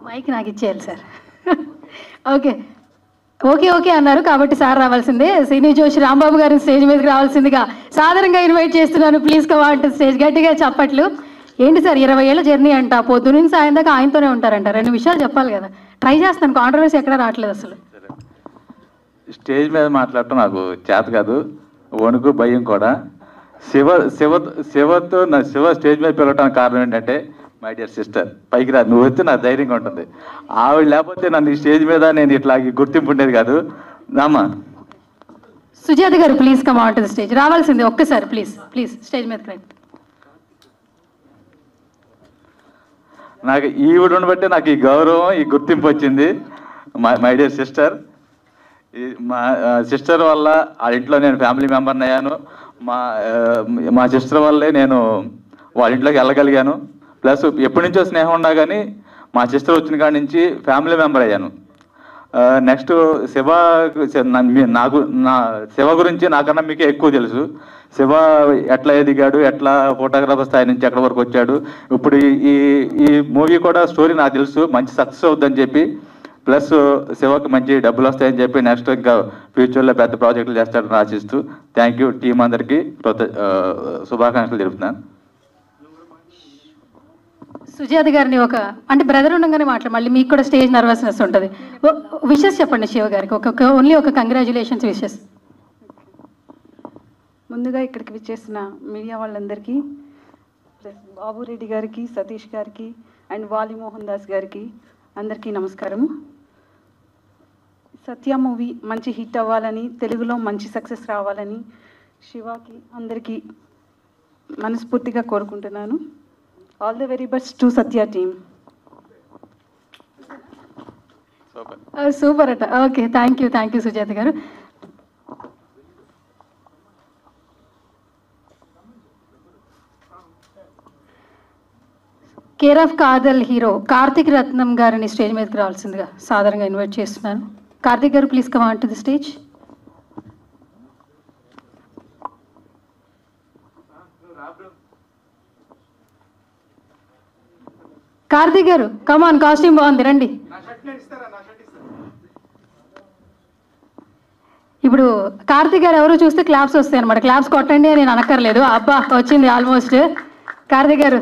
మైక్ నాకు ఇచ్చేయాలి సార్. ఓకే అన్నారు కాబట్టి సార్ రావాల్సిందే. శ్రీని జోషి రాంబాబు గారిని స్టేజ్ మీదకి రావాల్సిందిగా సాధారణంగా ఇన్వైట్ చేస్తున్నాను. Please come on to stage. గట్టిగా చప్పట్లు. ఏంటి సార్ 20 ఏళ్ళ జర్నీ అంట, పొద్దు నుంచి సాయం దాకా ఆయనతోనే ఉంటారంట. 2 విషయాలు చెప్పాలి కదా. ట్రై చేస్తాను, కాంట్రవర్సీ ఎక్కడ రావట్లేదు అసలు. స్టేజ్ మీద మాట్లాడటం నాకు చేత కాదు. వణుకు భయం కూడా. శివతో నా శివ స్టేజ్ మీద పిలవడానికి కారణం ఏంటంటే మై డియర్ సిస్టర్, పైకి రా, నువ్వు వస్తే నాకు ధైర్యంగా ఉంటుంది. ఆవిడ లేకపోతే నన్ను ఈ స్టేజ్ మీద నేను ఇట్లా గుర్తింపు ఉండేది కాదు. నామా సుజాత గారు please come on to the stage. రావాల్సింది ఒక్కసారి ప్లీజ్ ప్లీజ్ స్టేజ్ మీదకి రండి. నాకు ఈవిడను బట్టి నాకు ఈ గౌరవం, ఈ గుర్తింపు వచ్చింది. మై డియర్ సిస్టర్, మా సిస్టర్ వల్ల ఆ ఇంట్లో నేను ఫ్యామిలీ మెంబర్ని అయ్యాను. మా సిస్టర్ వల్లే నేను వాళ్ళ ఇంట్లోకి వెళ్ళగలిగాను. ప్లస్ ఎప్పటి నుంచో స్నేహం ఉన్నా కానీ మా సిస్టర్ వచ్చిన కాడి నుంచి ఫ్యామిలీ మెంబర్ అయ్యాను. నెక్స్ట్ నా శివ గురించి నాకన్నా మీకే ఎక్కువ తెలుసు. శివ ఎట్లా ఎదిగాడు, ఎట్లా ఫోటోగ్రాఫర్ స్థాయి నుంచి ఎక్కడి వరకు వచ్చాడు. ఇప్పుడు ఈ మూవీ కూడా స్టోరీ నాకు తెలుసు, మంచి సక్సెస్ అవుద్దని చెప్పి, ప్లస్ శివకి మంచి డబ్బులు వస్తాయని చెప్పి నెక్స్ట్ ఇంకా ఫ్యూచర్లో పెద్ద ప్రాజెక్టులు చేస్తాడని ఆశిస్తూ థ్యాంక్ యూ. టీం అందరికీ శుభాకాంక్షలు తెలుపుతున్నాను. సుజాత గారిని అంటే బ్రదర్ ఉండగానే మళ్ళీ మీకు కూడా స్టేజ్ నర్వస్నెస్ ఉంటుంది. విషెస్ చెప్పండి శివ గారికి, ఓన్లీ ఒక కంగ్రాచులేషన్స్ విషెస్. ముందుగా ఇక్కడికి విచ్చేసిన మీడియా వాళ్ళందరికీ, ప్లస్ బాబురెడ్డి గారికి, సతీష్ గారికి అండ్ వాలి మోహన్ దాస్ గారికి అందరికీ నమస్కారము. సత్య మూవీ మంచి హిట్ అవ్వాలని, తెలుగులో మంచి సక్సెస్ రావాలని శివాకి అందరికీ మనస్ఫూర్తిగా కోరుకుంటున్నాను. All the very best to Satya team. Super అట. ఓకే, థ్యాంక్ యూ సుజాత గారు. Care of Kadhal hero Karthik రత్నం గారిని స్టేజ్ మీదకి రావాల్సిందిగా సాధారణంగా ఇన్వైట్ చేస్తున్నాను. కార్తిక్ గారు please come on to the stage. Karthik గారు కమ్ ఆన్, కాస్ట్యూమ్ బాగుంది, రండి. ఇప్పుడు కార్తిక్ గారు ఎవరు చూస్తే క్లాప్స్ వస్తాయి అనమాట. క్లాప్స్ కొట్టండి అని నేను అనక్కర్లేదు. అబ్బా వచ్చింది ఆల్మోస్ట్. కార్తిక్ గారు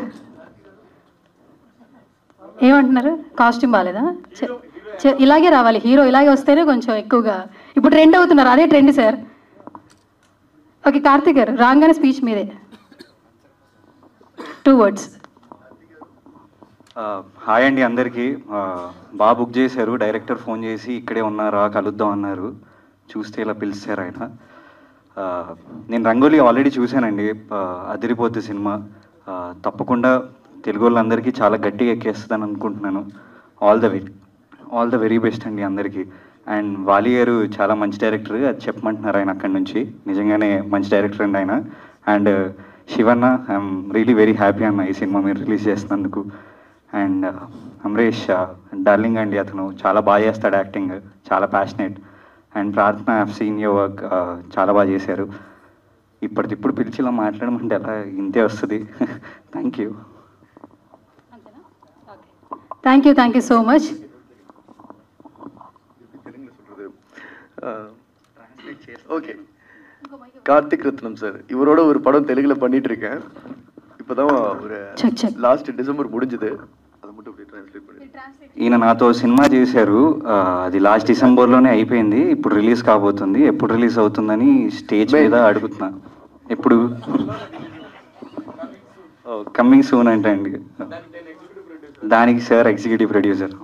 ఏమంటున్నారు? కాస్ట్యూమ్ బాగాలేదా? ఇలాగే రావాలి, హీరో ఇలాగే వస్తేనే కొంచెం ఎక్కువగా. ఇప్పుడు ట్రెండ్ అవుతున్నారు, అదే ట్రెండ్ సార్. ఓకే కార్తిక్ గారు రాగానే స్పీచ్ మీదే, 2 words. హాయ్ అండి అందరికీ. బాగా బుక్ చేశారు, డైరెక్టర్ ఫోన్ చేసి ఇక్కడే ఉన్నారా కలుద్దాం అన్నారు. చూస్తే ఇలా పిలిచారు ఆయన. నేను రంగోలీ ఆల్రెడీ చూశానండి, అదిరిపోద్ది సినిమా. తప్పకుండా తెలుగు వాళ్ళందరికీ చాలా గట్టిగా ఎక్కేస్తుందని అనుకుంటున్నాను. ఆల్ ద వెరీ బెస్ట్ అండి అందరికీ. అండ్ వాలి గారు చాలా మంచి డైరెక్టర్, అది చెప్పమంటున్నారు ఆయన అక్కడి నుంచి. నిజంగానే మంచి డైరెక్టర్ అండి ఆయన. And Shivanna, I'm really very happy అన్న ఈ సినిమా మీరు రిలీజ్ చేసినందుకు. అండ్ అమరేష్ డార్లింగ్ అండి, అతను చాలా బాగా చేస్తాడు యాక్టింగ్, చాలా ప్యాషనేట్. అండ్ ప్రార్థన, I have seen your work, చాలా బాగా చేశారు. ఇప్పటికిప్పుడు పిలిచి ఇలా మాట్లాడమంటే ఎలా, ఇంతే వస్తుంది. Thank you. Thank you so much. Okay, Karthik Rathnam sir, இவரோட ஒரு படம் தெலுங்குல பண்ணிட்டு இருக்கேன். இப்போதான் ஒரு லாஸ்ட் டிசம்பர் முடிஞ்சது, அதை மட்டும் அப்படியே ட்ரான்ஸ்லேட் பண்ணி. ఈయన నాతో సినిమా చేశారు, అది లాస్ట్ డిసెంబర్లోనే అయిపోయింది. ఇప్పుడు రిలీజ్ కాబోతుంది. ఎప్పుడు రిలీజ్ అవుతుందని స్టేజ్ మీద అడుగుతున్నా. ఎప్పుడు? కమింగ్ సూన్ అంటే అండి. దానికి సార్ ఎగ్జిక్యూటివ్ ప్రొడ్యూసర్.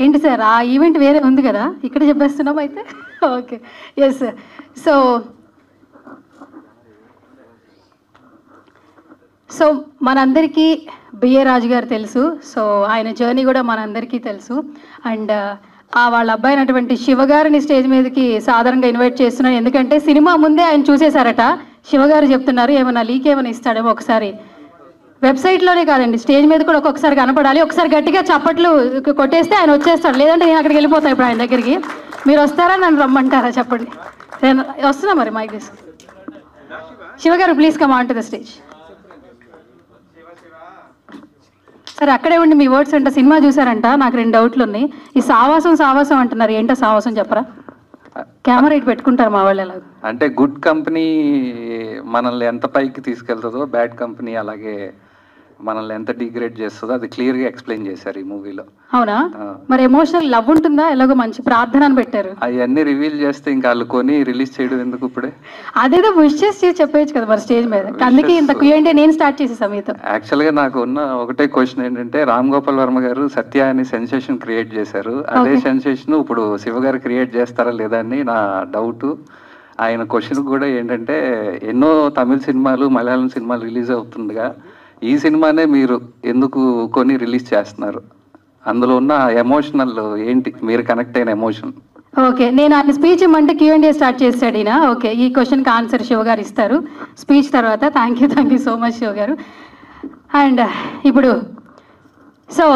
ఏంటి సార్, ఆ ఈవెంట్ వేరే ఉంది కదా, ఇక్కడ చెప్పేస్తున్నాం అయితే. Okay, yes sir. సో మనందరికీ బిఏ రాజు గారు తెలుసు. సో ఆయన జర్నీ కూడా మనందరికీ తెలుసు. అండ్ వాళ్ళ అబ్బాయి అయినటువంటి శివగారిని స్టేజ్ మీదకి సాధారణంగా ఇన్వైట్ చేస్తున్నాను. ఎందుకంటే సినిమా ముందే ఆయన చూసేశారట. శివగారు చెప్తున్నారు ఏమైనా లీక్ ఏమైనా ఇస్తాడేమో, ఒకసారి వెబ్సైట్లోనే కాదండి స్టేజ్ మీద కూడా ఒక్కొక్కసారి కనపడాలి. ఒకసారి గట్టిగా చప్పట్లు కొట్టేస్తే ఆయన వచ్చేస్తాడు, లేదంటే నేను అక్కడికి వెళ్ళిపోతాను ఇప్పుడు ఆయన దగ్గరికి. మీరు వస్తారా, నన్ను రమ్మంటారా? చెప్పండి. నేను వస్తున్నా మరి మైక్ తీసుకు. Shiva garu please come on to the stage. సరే అక్కడే ఉండి మీ వర్డ్స్ అంట. సినిమా చూసారంట, నాకు 2 డౌట్లు ఉన్నాయి. ఈ సావాసం అంటున్నారు, ఏంటో సావాసం చెప్పరా? కెమెరా ఇటు పెట్టుకుంటారు మా వాళ్ళు. ఎలా అంటే గుడ్ కంపెనీ మనల్ని ఎంత పైకి తీసుకెళ్తుందో, బ్యాడ్ కంపెనీ అలాగే మనల్ని ఎంత డిగ్రేడ్ చేస్తుందో అది క్లియర్గా ఎక్స్ప్లెయిన్ చేశారు ఈ మూవీలో. అవునా? మరి ఎమోషనల్ లవ్ ఉంటుందా? ఎలాగో మంచి ప్రార్థన అని పెట్టారు. అవన్నీ రివీల్ చేస్తే ఇంకా వాళ్ళు కొని రిలీజ్ చేయడం ఎందుకు ఇప్పుడే? అదేదో విష్ చేసి చెప్పేయచ్చు కదా మరి స్టేజ్ మీద. అందుకే ఇంత క్యూఎండే నేను స్టార్ట్ చేసేసా మీతో. యాక్చువల్గా నాకు ఉన్న ఒకటే క్వశ్చన్ ఏంటంటే, రామ్ గోపాల్ వర్మ గారు సత్య అని సెన్సేషన్ క్రియేట్ చేశారు. అదే సెన్సేషన్ ఇప్పుడు శివ గారు క్రియేట్ చేస్తారా లేదా అని నా డౌట్. ఆయన క్వశ్చన్ కూడా ఏంటంటే, ఎన్నో తమిళ సినిమాలు మలయాళం సినిమాలు రిలీజ్ అవుతుండగా ఈ సినిమానే మీరు ఎందుకు కొని రిలీజ్ చేస్తున్నారు? అందులో ఉన్న ఎమోషనల్ ఏంటి, మీరు కనెక్ట్ అయిన ఎమోషన్? ఓకే, నేను ఆయన స్పీచ్ ఇమ్మంటే క్యూఎండే స్టార్ట్ చేస్తాడు ఈయన. ఓకే, ఈ క్వశ్చన్కి ఆన్సర్ శివ గారు ఇస్తారు స్పీచ్ తర్వాత. Thank you so much Shiva గారు. అండ్ ఇప్పుడు సో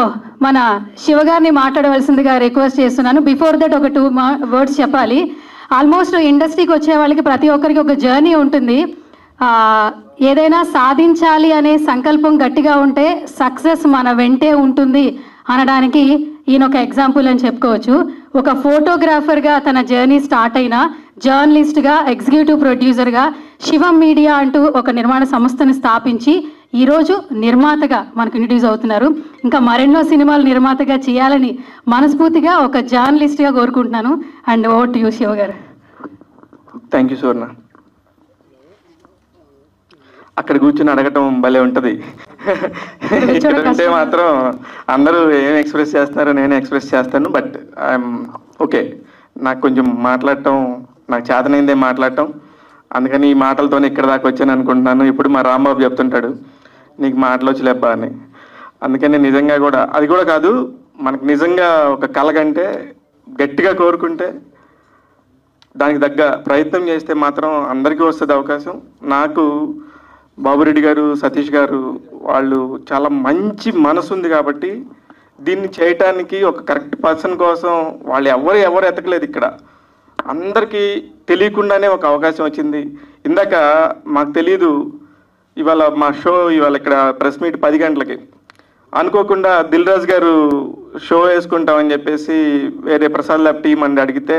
మన శివ గారిని మాట్లాడవలసిందిగా రిక్వెస్ట్ చేస్తున్నాను. బిఫోర్ దట్ ఒక 2 words చెప్పాలి. ఆల్మోస్ట్ ఇండస్ట్రీకి వచ్చే వాళ్ళకి ప్రతి ఒక్కరికి ఒక జర్నీ ఉంటుంది. ఏదైనా సాధించాలి అనే సంకల్పం గట్టిగా ఉంటే సక్సెస్ మన వెంటే ఉంటుంది అనడానికి ఈయన ఒక ఎగ్జాంపుల్ అని చెప్పుకోవచ్చు. ఒక ఫోటోగ్రాఫర్గా తన జర్నీ స్టార్ట్ అయిన జర్నలిస్ట్గా, ఎగ్జిక్యూటివ్ ప్రొడ్యూసర్గా శివం మీడియా అంటూ ఒక నిర్మాణ సంస్థను స్థాపించి ఈరోజు నిర్మాతగా మనకు ఇంట్రడ్యూస్ అవుతున్నారు. ఇంకా మరెన్నో సినిమాలు నిర్మాతగా చేయాలని మనస్ఫూర్తిగా ఒక జర్నలిస్ట్గా కోరుకుంటున్నాను. And over to you Shiva గారు. థ్యాంక్ యూ సువర్ణ. అక్కడ కూర్చొని అడగటం భలే ఉంటుంది. ఇక్కడ ఉంటే మాత్రం అందరూ ఏం ఎక్స్ప్రెస్ చేస్తారో నేను ఎక్స్ప్రెస్ చేస్తాను. బట్ ఐఎమ్ ఓకే, నాకు కొంచెం మాట్లాడటం నాకు చేతనైందే మాట్లాడటం. అందుకని ఈ మాటలతోనే ఇక్కడ దాకా వచ్చాను అనుకుంటున్నాను. ఇప్పుడు మా రాంబాబు చెప్తుంటాడు, నీకు మాటలు వచ్చలేబ్బా అని. అందుకని నిజంగా కూడా అది కూడా కాదు, మనకు నిజంగా ఒక కళ కంటే గట్టిగా కోరుకుంటే దానికి తగ్గ ప్రయత్నం చేస్తే మాత్రం అందరికీ వస్తుంది అవకాశం. నాకు బాబురెడ్డి గారు, సతీష్ గారు వాళ్ళు చాలా మంచి మనసు ఉంది కాబట్టి దీన్ని చేయటానికి ఒక కరెక్ట్ పర్సన్ కోసం వాళ్ళు ఎవరు ఎతకలేదు. ఇక్కడ అందరికీ తెలియకుండానే ఒక అవకాశం వచ్చింది. ఇందాక మాకు తెలీదు, ఇవాళ మా షో ఇవాళ ఇక్కడ ప్రెస్ మీట్ 10 గంటలకి అనుకోకుండా దిల్ రాజు గారు షో వేసుకుంటామని చెప్పేసి వేరే ప్రసాద్ ల్యాబ్ టీం అని అడిగితే,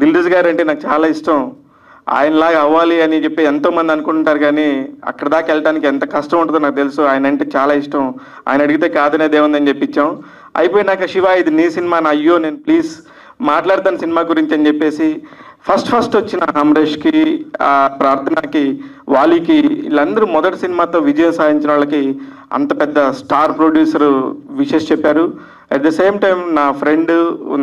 దిల్ రాజు గారు అంటే నాకు చాలా ఇష్టం, ఆయనలాగా అవ్వాలి అని చెప్పి ఎంతోమంది అనుకుంటారు, కానీ అక్కడ దాకా వెళ్ళడానికి ఎంత కష్టం ఉంటుందో నాకు తెలుసు. ఆయన అంటే చాలా ఇష్టం, ఆయన అడిగితే కాదనేది ఏముందని చెప్పించాం. అయిపోయినాక శివ ఇది నీ సినిమా, నా అయ్యో నేను ప్లీజ్ మాట్లాడతాను సినిమా గురించి అని చెప్పేసి ఫస్ట్ వచ్చిన అమరేష్కి, ప్రార్థనకి, వాలీకి, వీళ్ళందరూ మొదటి సినిమాతో విజయం సాధించిన వాళ్ళకి అంత పెద్ద స్టార్ ప్రొడ్యూసర్ విషెస్ చెప్పారు. అట్ ద సేమ్ టైం నా ఫ్రెండ్,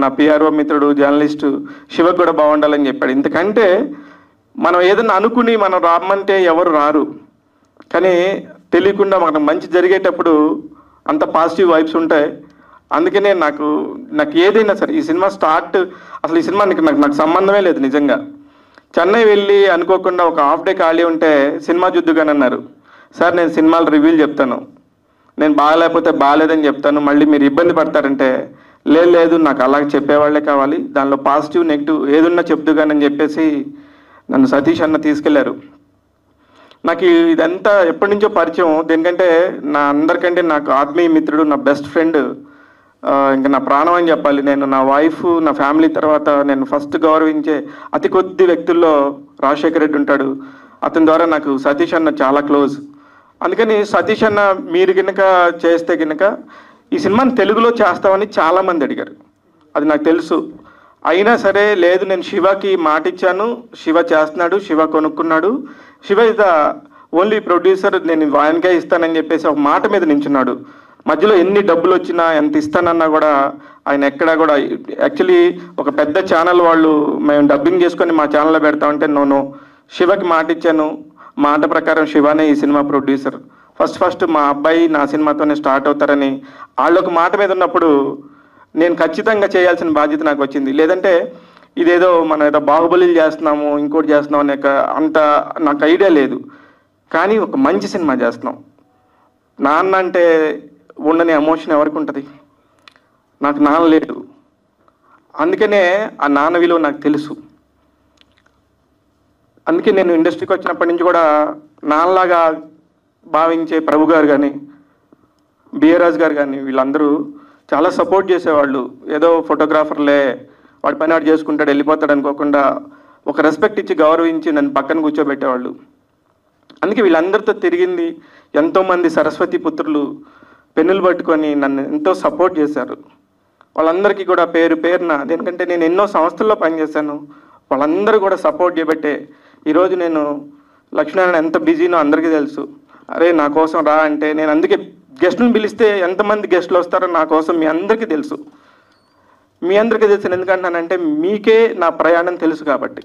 నా పిఆర్ఓ మిత్రుడు, జర్నలిస్టు శివ కూడా బాగుండాలని చెప్పాడు. ఇంతకంటే మనం ఏదైనా అనుకుని మనం రామ్మంటే ఎవరు రారు, కానీ తెలియకుండా మనకు మంచి జరిగేటప్పుడు అంత పాజిటివ్ వైబ్స్ ఉంటాయి. అందుకనే నాకు ఏదైనా సరే ఈ సినిమా స్టార్ట్, అసలు ఈ సినిమా నాకు సంబంధమే లేదు. నిజంగా చెన్నై వెళ్ళి అనుకోకుండా ఒక హాఫ్ డే ఖాళీ ఉంటే సినిమా చూద్దుగాని అన్నారు. సార్ నేను సినిమాలు రివ్యూలు చెప్తాను, నేను బాగాలేకపోతే బాగాలేదని చెప్తాను, మళ్ళీ మీరు ఇబ్బంది పడతారంటే లేదు నాకు అలాగే చెప్పేవాళ్లే కావాలి, దానిలో పాజిటివ్ నెగిటివ్ ఏదున్నా చెప్దుగానని చెప్పేసి నన్ను సతీష్ అన్న తీసుకెళ్లారు. నాకు ఇదంతా ఎప్పటి నుంచో పరిచయం. దేనికంటే అందరికంటే నాకు ఆత్మీయ మిత్రుడు, నా బెస్ట్ ఫ్రెండ్, ఇంకా నా ప్రాణం అని చెప్పాలి. నేను నా వైఫ్, నా ఫ్యామిలీ తర్వాత నేను ఫస్ట్ గౌరవించే అతి కొద్ది వ్యక్తుల్లో రాజశేఖర్ రెడ్డి ఉంటాడు. అతని ద్వారా నాకు సతీష్ అన్న చాలా క్లోజ్. అందుకని సతీష్ అన్న మీరు కనుక చేస్తే కనుక ఈ సినిమాని తెలుగులో చేస్తామని చాలామంది అడిగారు, అది నాకు తెలుసు. అయినా సరే లేదు, నేను శివకి మాట ఇచ్చాను, శివ చేస్తున్నాడు, శివ కొనుక్కున్నాడు, Shiva is the only producer, నేను ఆయనకే ఇస్తానని చెప్పేసి ఒక మాట మీద నించున్నాడు. మధ్యలో ఎన్ని డబ్బులు వచ్చినా ఎంత ఇస్తానన్నా కూడా ఆయన ఎక్కడా కూడా, యాక్చువల్లీ ఒక పెద్ద ఛానల్ వాళ్ళు మేము డబ్బింగ్ చేసుకొని మా ఛానల్లో పెడతామంటే నో, శివకి మాట ఇచ్చాను, మాట ప్రకారం శివనే ఈ సినిమా ప్రొడ్యూసర్. ఫస్ట్ మా అబ్బాయి నా సినిమాతోనే స్టార్ట్ అవుతారని వాళ్ళొక మాట మీద ఉన్నప్పుడు నేను ఖచ్చితంగా చేయాల్సిన బాధ్యత నాకు వచ్చింది. లేదంటే ఇదేదో మనం ఏదో బాహుబలిలు చేస్తున్నాము, ఇంకోటి చేస్తున్నాం అనే అంత నాకు ఐడియా లేదు. కానీ ఒక మంచి సినిమా చేస్తున్నాం. నాన్న అంటే ఉండని ఎమోషన్ ఎవరికి ఉంటుంది? నాకు నాన్న లేడు, అందుకనే ఆ నాన్న విలువ నాకు తెలుసు. అందుకే నేను ఇండస్ట్రీకి వచ్చినప్పటి నుంచి కూడా నాన్నలాగా భావించే ప్రభు గారు కానీ, బిఆర్రాజ్ గారు కానీ వీళ్ళందరూ చాలా సపోర్ట్ చేసేవాళ్ళు. ఏదో ఫోటోగ్రాఫర్లే వాడి పని వాడు చేసుకుంటాడు వెళ్ళిపోతాడు అనుకోకుండా ఒక రెస్పెక్ట్ ఇచ్చి గౌరవించి నన్ను పక్కన కూర్చోబెట్టేవాళ్ళు. అందుకే వీళ్ళందరితో తిరిగింది. ఎంతోమంది సరస్వతి పుత్రులు పెన్నులు పట్టుకొని నన్ను ఎంతో సపోర్ట్ చేశారు. వాళ్ళందరికీ కూడా పేరు పేరున, ఎందుకంటే నేను ఎన్నో సంస్థల్లో పనిచేశాను, వాళ్ళందరూ కూడా సపోర్ట్ చేయబట్టే ఈరోజు నేను లక్ష్మీనారాయణ ఎంత బిజీనో అందరికీ తెలుసు. అరే నా కోసం రా అంటే నేను అందుకే గెస్టులను పిలిస్తే ఎంతమంది గెస్టులు వస్తారో నా కోసం మీ అందరికీ తెలుసు. మీ అందరికీ తెలుసు ఎందుకంటానంటే మీకే నా ప్రయాణం తెలుసు కాబట్టి.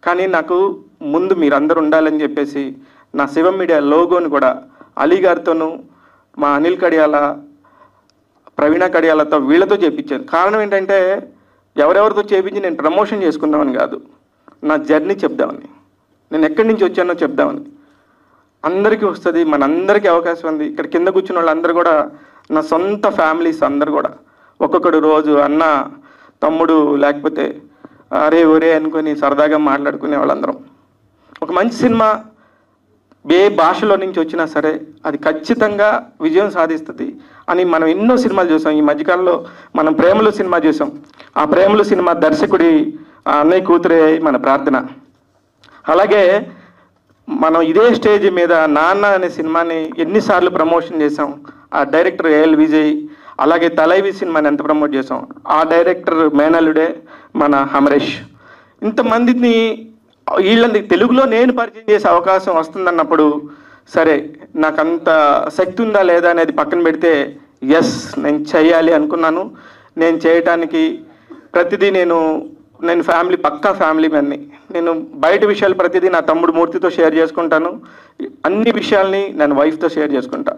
కానీ నాకు ముందు మీరందరూ ఉండాలని చెప్పేసి నా శివం మీడియా లోగోని కూడా అలీ గారితోనూ మా అనిల్ కడియాల, ప్రవీణ కడియాలతో వీళ్ళతో చేయించాను. కారణం ఏంటంటే ఎవరెవరితో చేయించి నేను ప్రమోషన్ చేసుకుందామని కాదు, నా జర్నీ చెప్దామని, నేను ఎక్కడి నుంచి వచ్చానో చెప్దామని. అందరికీ వస్తుంది, మనందరికీ అవకాశం ఉంది. ఇక్కడ కింద కూర్చున్న వాళ్ళందరూ కూడా నా సొంత ఫ్యామిలీస్ అందరు కూడా. ఒక్కొక్కడు రోజు అన్న, తమ్ముడు, లేకపోతే అరే ఒరే అనుకొని సరదాగా మాట్లాడుకునే వాళ్ళందరం. ఒక మంచి సినిమా ఏ భాషలో నుంచి వచ్చినా సరే అది ఖచ్చితంగా విజయం సాధిస్తుంది అని మనం ఎన్నో సినిమాలు చూసాం. ఈ మధ్యకాలంలో మనం ప్రేమలు సినిమా చూసాం. ఆ ప్రేమలు సినిమా దర్శకుడి అన్నయ్య కూతురే మన ప్రార్థన. అలాగే మనం ఇదే స్టేజ్ మీద నాన్న అనే సినిమాని ఎన్నిసార్లు ప్రమోషన్ చేసాం. ఆ డైరెక్టర్ ఏఎల్ విజయ్, అలాగే తలైవి సినిమాని ఎంత ప్రమోట్ చేసాం. ఆ డైరెక్టర్ మేనల్లుడే మన అమరేష్. ఇంతమందిని వీళ్ళని తెలుగులో నేను పరిచయం చేసే అవకాశం వస్తుందన్నప్పుడు సరే నాకంత శక్తి ఉందా లేదా అనేది పక్కన పెడితే ఎస్ నేను చేయాలి అనుకున్నాను. నేను చేయటానికి ప్రతిదీ నేను ఫ్యామిలీ, పక్కా ఫ్యామిలీ మ్యాన్ని. నేను బయట విషయాలు ప్రతిదీ నా తమ్ముడు మూర్తితో షేర్ చేసుకుంటాను. అన్ని విషయాల్ని నేను వైఫ్తో షేర్ చేసుకుంటా.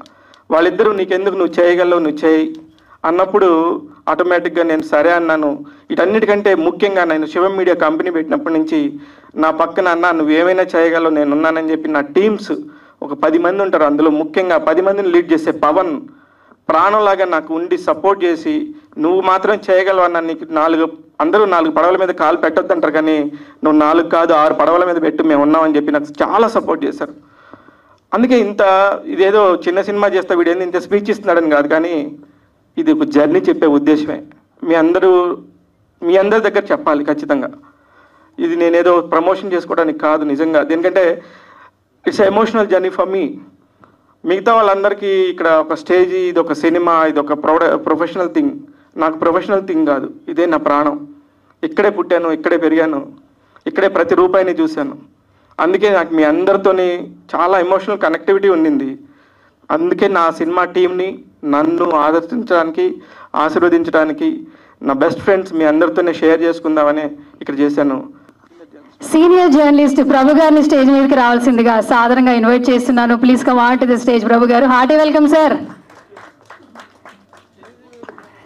వాళ్ళిద్దరూ నీకెందుకు, నువ్వు చేయగలవు, నువ్వు చేయి అన్నప్పుడు ఆటోమేటిక్గా నేను సరే అన్నాను. వీటన్నిటికంటే ముఖ్యంగా నేను శివం మీడియా కంపెనీ పెట్టినప్పటి నుంచి నా పక్కన అన్న నువ్వేమైనా చేయగలవు, నేను ఉన్నానని చెప్పి నా టీమ్స్ ఒక 10 మంది ఉంటారు. అందులో ముఖ్యంగా 10 మందిని లీడ్ చేసే పవన్ ప్రాణంలాగా నాకు ఉండి సపోర్ట్ చేసి నువ్వు మాత్రం చేయగలవు అన్న, నీకు అందరూ 4 పడవల మీద కాలు పెట్టొద్దు అంటారు, కానీ నువ్వు 4 కాదు 6 పడవల మీద పెట్టు, మేము ఉన్నామని చెప్పి నాకు చాలా సపోర్ట్ చేశారు. అందుకే ఇదేదో చిన్న సినిమా చేస్తే వీడేంది ఇంత స్పీచ్ ఇస్తున్నాడని కాదు, కానీ ఇది ఒక జర్నీ చెప్పే ఉద్దేశమే. మీ అందరి దగ్గర చెప్పాలి ఖచ్చితంగా. ఇది నేనేదో ప్రమోషన్ చేసుకోవడానికి కాదు నిజంగా, ఎందుకంటే it's emotional journey for me. మిగతా వాళ్ళందరికీ ఇక్కడ ఒక స్టేజ్, ఇది ఒక సినిమా, ఇది ఒక ప్రొఫెషనల్ థింగ్. నాకు ప్రొఫెషనల్ థింగ్ కాదు, ఇదే నా ప్రాణం. ఇక్కడే పుట్టాను, ఇక్కడే పెరిగాను, ఇక్కడే ప్రతి రూపాయిని చూశాను. అందుకే నాకు మీ అందరితోని చాలా ఎమోషనల్ కనెక్టివిటీ ఉండింది. అందుకే నా సినిమా టీంని నన్ను ఆదర్శించడానికి, ఆశీర్వదించడానికి నా బెస్ట్ ఫ్రెండ్స్ మీ అందరితోనే షేర్ చేసుకుందామని ఇక్కడ చేశాను. సీనియర్ జర్నలిస్ట్ ప్రభు గారిని స్టేజ్ మీదకి రావాల్సిందిగా సాధారణంగా ఇన్వైట్ చేస్తున్నాను. Please come on to the stage. Prabhu garu, hearty welcome sir.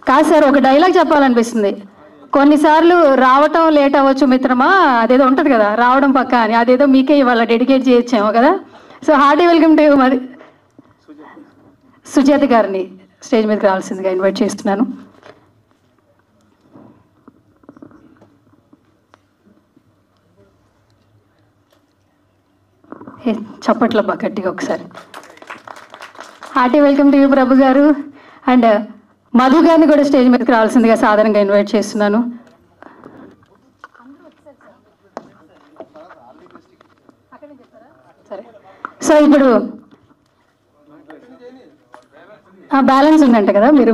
కాదు సార్, ఒక డైలాగ్ చెప్పాలనిపిస్తుంది. కొన్నిసార్లు రావటం లేట్ అవ్వచ్చు మిత్రమా, అదేదో ఉంటుంది కదా రావడం పక్క అని, అదేదో మీకే ఇవాళ డెడికేట్ చేయొచ్చేమో కదా. సో హార్టీ వెల్కమ్ టు మరి సుజాత గారిని స్టేజ్ మీదకి రావాల్సిందిగా ఇన్వైట్ చేస్తున్నాను. చప్పట్ల గట్టిగా ఒకసారి. Hearty welcome to you Prabhu garu. And Madhu గారిని కూడా స్టేజ్ మీదకి రావాల్సిందిగా సాధారణంగా ఇన్వైట్ చేస్తున్నాను. సరే, సో ఇప్పుడు బ్యాలెన్స్ ఉందంట కదా, మీరు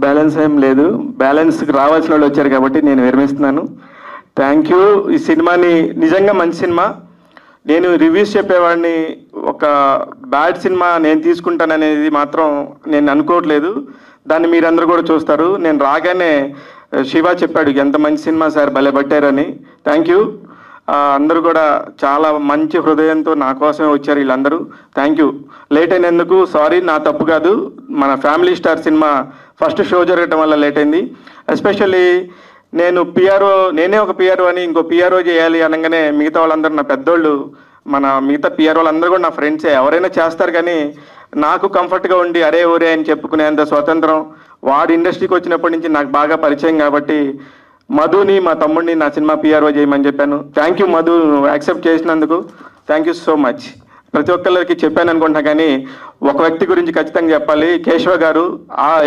బ్యాలెన్స్ ఏం లేదు, బ్యాలెన్స్కి రావాల్సిన వాళ్ళు వచ్చారు కాబట్టి నేను విరమిస్తున్నాను. Thank you. ఈ సినిమాని నిజంగా మంచి సినిమా. నేను రివ్యూస్ చెప్పేవాడిని, ఒక బ్యాడ్ సినిమా నేను తీసుకుంటాననేది మాత్రం నేను అనుకోవట్లేదు. దాన్ని మీరందరూ కూడా చూస్తారు. నేను రాగానే శివ చెప్పాడు ఎంత మంచి సినిమా సార్, భలే పట్టారని. Thank you. అందరూ కూడా చాలా మంచి హృదయంతో నా కోసమే వచ్చారు వీళ్ళందరూ. Thank you. లేట్ అయినందుకు సారీ, నా తప్పు కాదు. మన family star cinema first show జరగటం వల్ల లేట్ అయింది. ఎస్పెషల్లీ నేనే ఒక పిఆర్ఓ అని ఇంకో పిఆర్ఓ చేయాలి అనగానే మిగతా వాళ్ళందరూ నా పెద్దోళ్ళు, మిగతా పిఆర్ఓ వాళ్ళందరూ కూడా నా ఫ్రెండ్సే. ఎవరైనా చేస్తారు, కానీ నాకు కంఫర్ట్గా ఉండి అరే ఊరే అని చెప్పుకునేంత స్వతంత్రం వాడు ఇండస్ట్రీకి వచ్చినప్పటి నుంచి నాకు బాగా పరిచయం కాబట్టి మధుని, మా తమ్ముడిని నా సినిమా పిఆర్ఓ చేయమని చెప్పాను. థ్యాంక్ యూ మధు, యాక్సెప్ట్ చేసినందుకు థ్యాంక్ యూ సో మచ్. ప్రతి ఒక్కరికి చెప్పాను అనుకుంటా, కానీ ఒక వ్యక్తి గురించి ఖచ్చితంగా చెప్పాలి. కేశవ గారు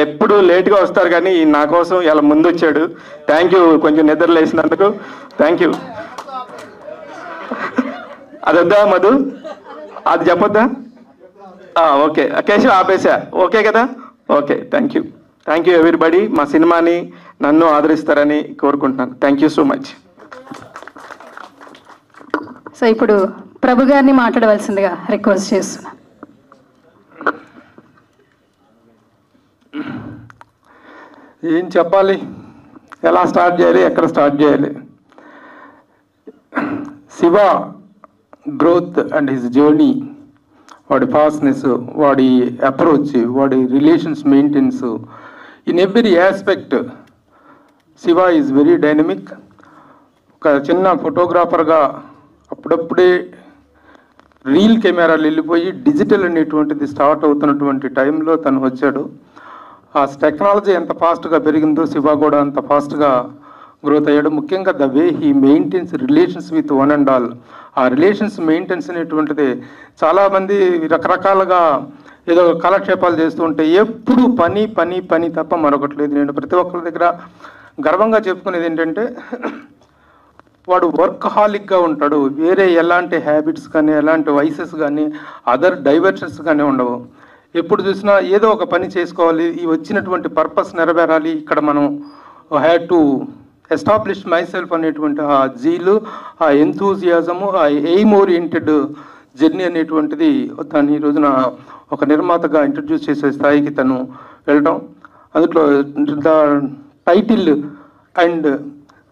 ఎప్పుడు లేట్గా వస్తారు, కానీ నా కోసం ఇలా ముందు వచ్చాడు. Thank you. కొంచెం నిద్రలేసినందుకు థ్యాంక్ యూ. అది వద్దా మధు, అది చెప్పొద్దా? ఓకే కేశవ్ ఆపేసా, ఓకే కదా? Okay, thank you everybody. మా సినిమాని నన్ను ఆదరిస్తారని కోరుకుంటున్నాను. Thank you so much. So ఇప్పుడు ప్రభు గారిని మాట్లాడవలసిందిగా రిక్వెస్ట్ చేస్తున్నాను. ఏం చెప్పాలి, ఎలా స్టార్ట్ చేయాలి, ఎక్కడ స్టార్ట్ చేయాలి? Shiva growth and his journey, వాడి ఫాస్ట్నెస్, వాడి అప్రోచ్, వాడి relations maintenance, in every aspect Shiva is very dynamic. ఒక చిన్న ఫోటోగ్రాఫర్గా అప్పుడప్పుడే రీల్ కెమెరాలు వెళ్ళిపోయి డిజిటల్ అనేటువంటిది స్టార్ట్ అవుతున్నటువంటి టైంలో తను వచ్చాడు. ఆ టెక్నాలజీ ఎంత ఫాస్ట్గా పెరిగిందో శివ కూడా అంత ఫాస్ట్గా గ్రోత్ అయ్యాడు. ముఖ్యంగా the way he maintains relations with one and all. ఆ రిలేషన్స్ మెయింటెన్స్ అనేటువంటిది చాలామంది రకరకాలుగా ఏదో కాలక్షేపాలు చేస్తూ ఉంటే ఎప్పుడు పని పని పని తప్ప మరొకట్లేదు. నేను ప్రతి ఒక్కరి దగ్గర గర్వంగా చెప్పుకునేది ఏంటంటే వాడు వర్కహాలిక్గా ఉంటాడు. వేరే ఎలాంటి హ్యాబిట్స్ కానీ ఎలాంటి వైసెస్ కానీ అదర్ డైవర్షన్స్ కానీ ఉండవు. ఎప్పుడు చూసినా ఏదో ఒక పని చేసుకోవాలి, ఈ వచ్చినటువంటి పర్పస్ నెరవేరాలి, ఇక్కడ మనం had to establish my self అనేటువంటి ఆ జీలు, ఆ ఎంతూజియాజము, ఆ ఎయిమ్ ఓరియంటెడ్ జర్నీ అనేటువంటిది తను ఈ రోజున ఒక నిర్మాతగా ఇంట్రడ్యూస్ చేసే స్థాయికి తను వెళ్ళడం. అందులో the title and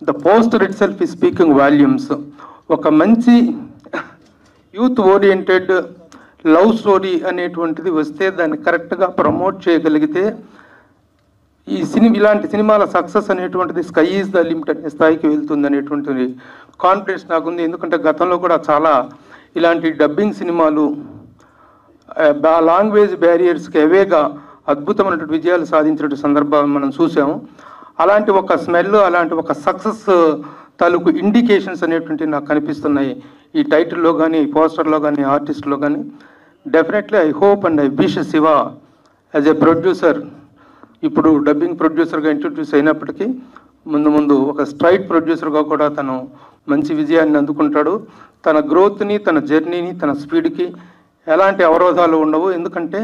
the poster it self ఈ స్పీకింగ్ వాల్యూమ్స్. ఒక మంచి యూత్ ఓరియంటెడ్ లవ్ స్టోరీ అనేటువంటిది వస్తే దాన్ని కరెక్ట్గా ప్రమోట్ చేయగలిగితే ఇలాంటి సినిమాల సక్సెస్ అనేటువంటిది స్కై ఈజ్ ద లిమిట్ అనే స్థాయికి వెళ్తుంది అనేటువంటి కాన్ఫిడెన్స్ నాకుంది. ఎందుకంటే గతంలో కూడా చాలా ఇలాంటి డబ్బింగ్ సినిమాలు లాంగ్వేజ్ బ్యారియర్స్కి అవేగా అద్భుతమైనటువంటి విజయాలు సాధించినటువంటి సందర్భాలు మనం చూసాము. అలాంటి ఒక స్మెల్, అలాంటి ఒక సక్సెస్ తాలూకు ఇండికేషన్స్ అనేటువంటివి నాకు కనిపిస్తున్నాయి ఈ టైటిల్లో కానీ, ఈ పోస్టర్లో కానీ, ఆర్టిస్ట్లో కానీ. Definitely I hope and I wish Shiva as a producer, ఇప్పుడు డబ్బింగ్ ప్రొడ్యూసర్గా ఇంట్రడ్యూస్ అయినప్పటికీ ముందు ముందు ఒక స్ట్రైట్ ప్రొడ్యూసర్గా కూడా తను మంచి విజయాన్ని అందుకుంటాడు. తన గ్రోత్ని, తన జర్నీని, తన స్పీడ్కి ఎలాంటి అవరోధాలు ఉండవు. ఎందుకంటే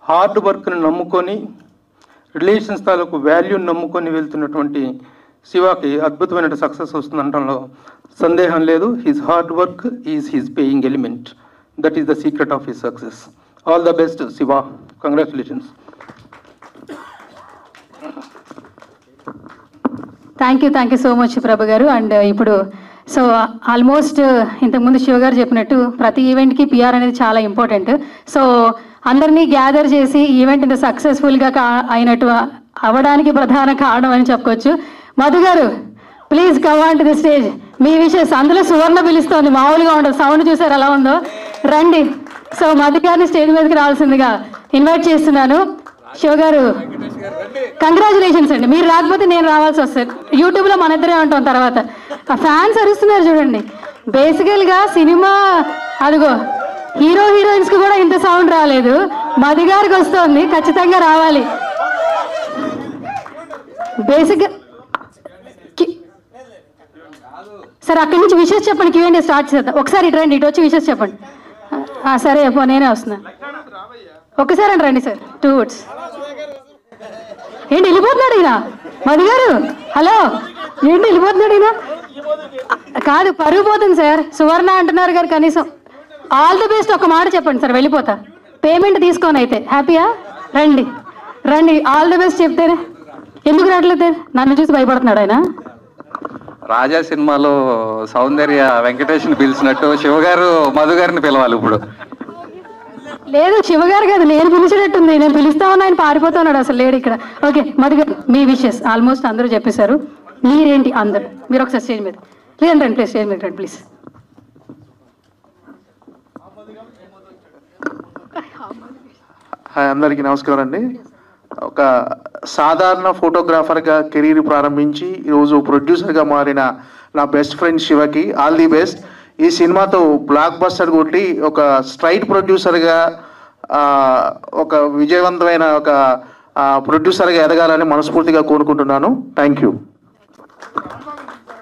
హార్డ్ వర్క్ని నమ్ముకొని, రిలేషన్స్ తాలూకు వాల్యూని నమ్ముకొని వెళ్తున్నటువంటి శివకి అద్భుతమైన సక్సెస్ వస్తుందనడంలో సందేహం లేదు. His hard work is his paying element. That is the secret of his success. All the best Shiva, congratulations. Thank you so much Prabhu garu. And ఇప్పుడు సో ఆల్మోస్ట్ ఇంతకుముందు శివ గారు చెప్పినట్టు ప్రతి ఈవెంట్కి పిఆర్ అనేది చాలా ఇంపార్టెంట్. సో అందరినీ గ్యాదర్ చేసి ఈవెంట్ ఇంత సక్సెస్ఫుల్గా అయినట్టు అవ్వడానికి ప్రధాన కారణం అని చెప్పుకోవచ్చు. మధు గారు please come on to the stage. Me wishes అందులో సువర్ణ పిలుస్తోంది, మామూలుగా ఉండదు. సౌండ్ చూసారు ఎలా ఉందో, రండి. సో మధు గారిని స్టేజ్ మీదకి రావాల్సిందిగా ఇన్వైట్ చేస్తున్నాను. శివ గారు కంగ్రాచులేషన్స్ అండి. మీరు రాకపోతే నేను రావాల్సి వస్తుంది. యూట్యూబ్లో మన ఇద్దరే ఉంటాం. తర్వాత ఆ ఫ్యాన్స్ అరుస్తున్నారు చూడండి. బేసికల్గా సినిమా అదిగో హీరో హీరోయిన్స్కి కూడా ఇంత సౌండ్ రాలేదు, మధు గారికి వస్తుంది, ఖచ్చితంగా రావాలి. బేసిక్గా సరే అక్కడి నుంచి విషెస్ చెప్పండి, క్యూఎండి స్టార్ట్ చేద్దాం. ఒకసారి ఇటు రండి, ఇటు వచ్చి విషెస్ చెప్పండి. సరే నేనే వస్తున్నాను. ఒక్కసారి అండి రండి సార్, 2 words. ఏంటి వెళ్ళిపోతున్నాడు ఈయన? మధు గారు హలో, ఏంటి వెళ్ళిపోతున్నాడు ఈయన? కాదు పరుగు పోతుంది సార్. సువర్ణ అంటున్నారు గారు, కనీసం ఆల్ ది బెస్ట్ ఒక మాట చెప్పండి సార్, వెళ్ళిపోతా. పేమెంట్ తీసుకోని అయితే హ్యాపీయా? రండి రండి, ఆల్ ది బెస్ట్ చెప్తేనే. ఎందుకు రావట్లేదు? నన్ను చూసి భయపడుతున్నాడు ఆయన. రాజా సినిమాలో సౌందర్య వెంకటేష్ని పిలిచినట్టు శివగారు మధు గారిని పిలవాలి ఇప్పుడు. లేదు శివగారు కాదు, నేను పిలిచేటట్టుంది. నేను పిలుస్తా ఉన్నా, ఆయన పారిపోతున్నాడు, అసలు లేడు ఇక్కడ. ఓకే మధు గారు మీ విషెస్ ఆల్మోస్ట్ అందరూ చెప్పేశారు. మీరేంటి అందరు, మీరు ఒకసారి స్టేజ్ మీద లేదండి, రండి ప్లీజ్, స్టేజ్ మీద రండి ప్లీజ్. హాయ్, అందరికీ నమస్కారం అండి. ఒక సాధారణ ఫోటోగ్రాఫర్గా కెరీర్ ప్రారంభించి ఈరోజు ప్రొడ్యూసర్గా మారిన నా బెస్ట్ ఫ్రెండ్ శివకి ఆల్ ది బెస్ట్. ఈ సినిమాతో బ్లాక్ బస్టర్ కొట్టి ఒక స్ట్రైట్ ప్రొడ్యూసర్గా, ఒక విజయవంతమైన ఒక ప్రొడ్యూసర్గా ఎదగాలని మనస్ఫూర్తిగా కోరుకుంటున్నాను. Thank you.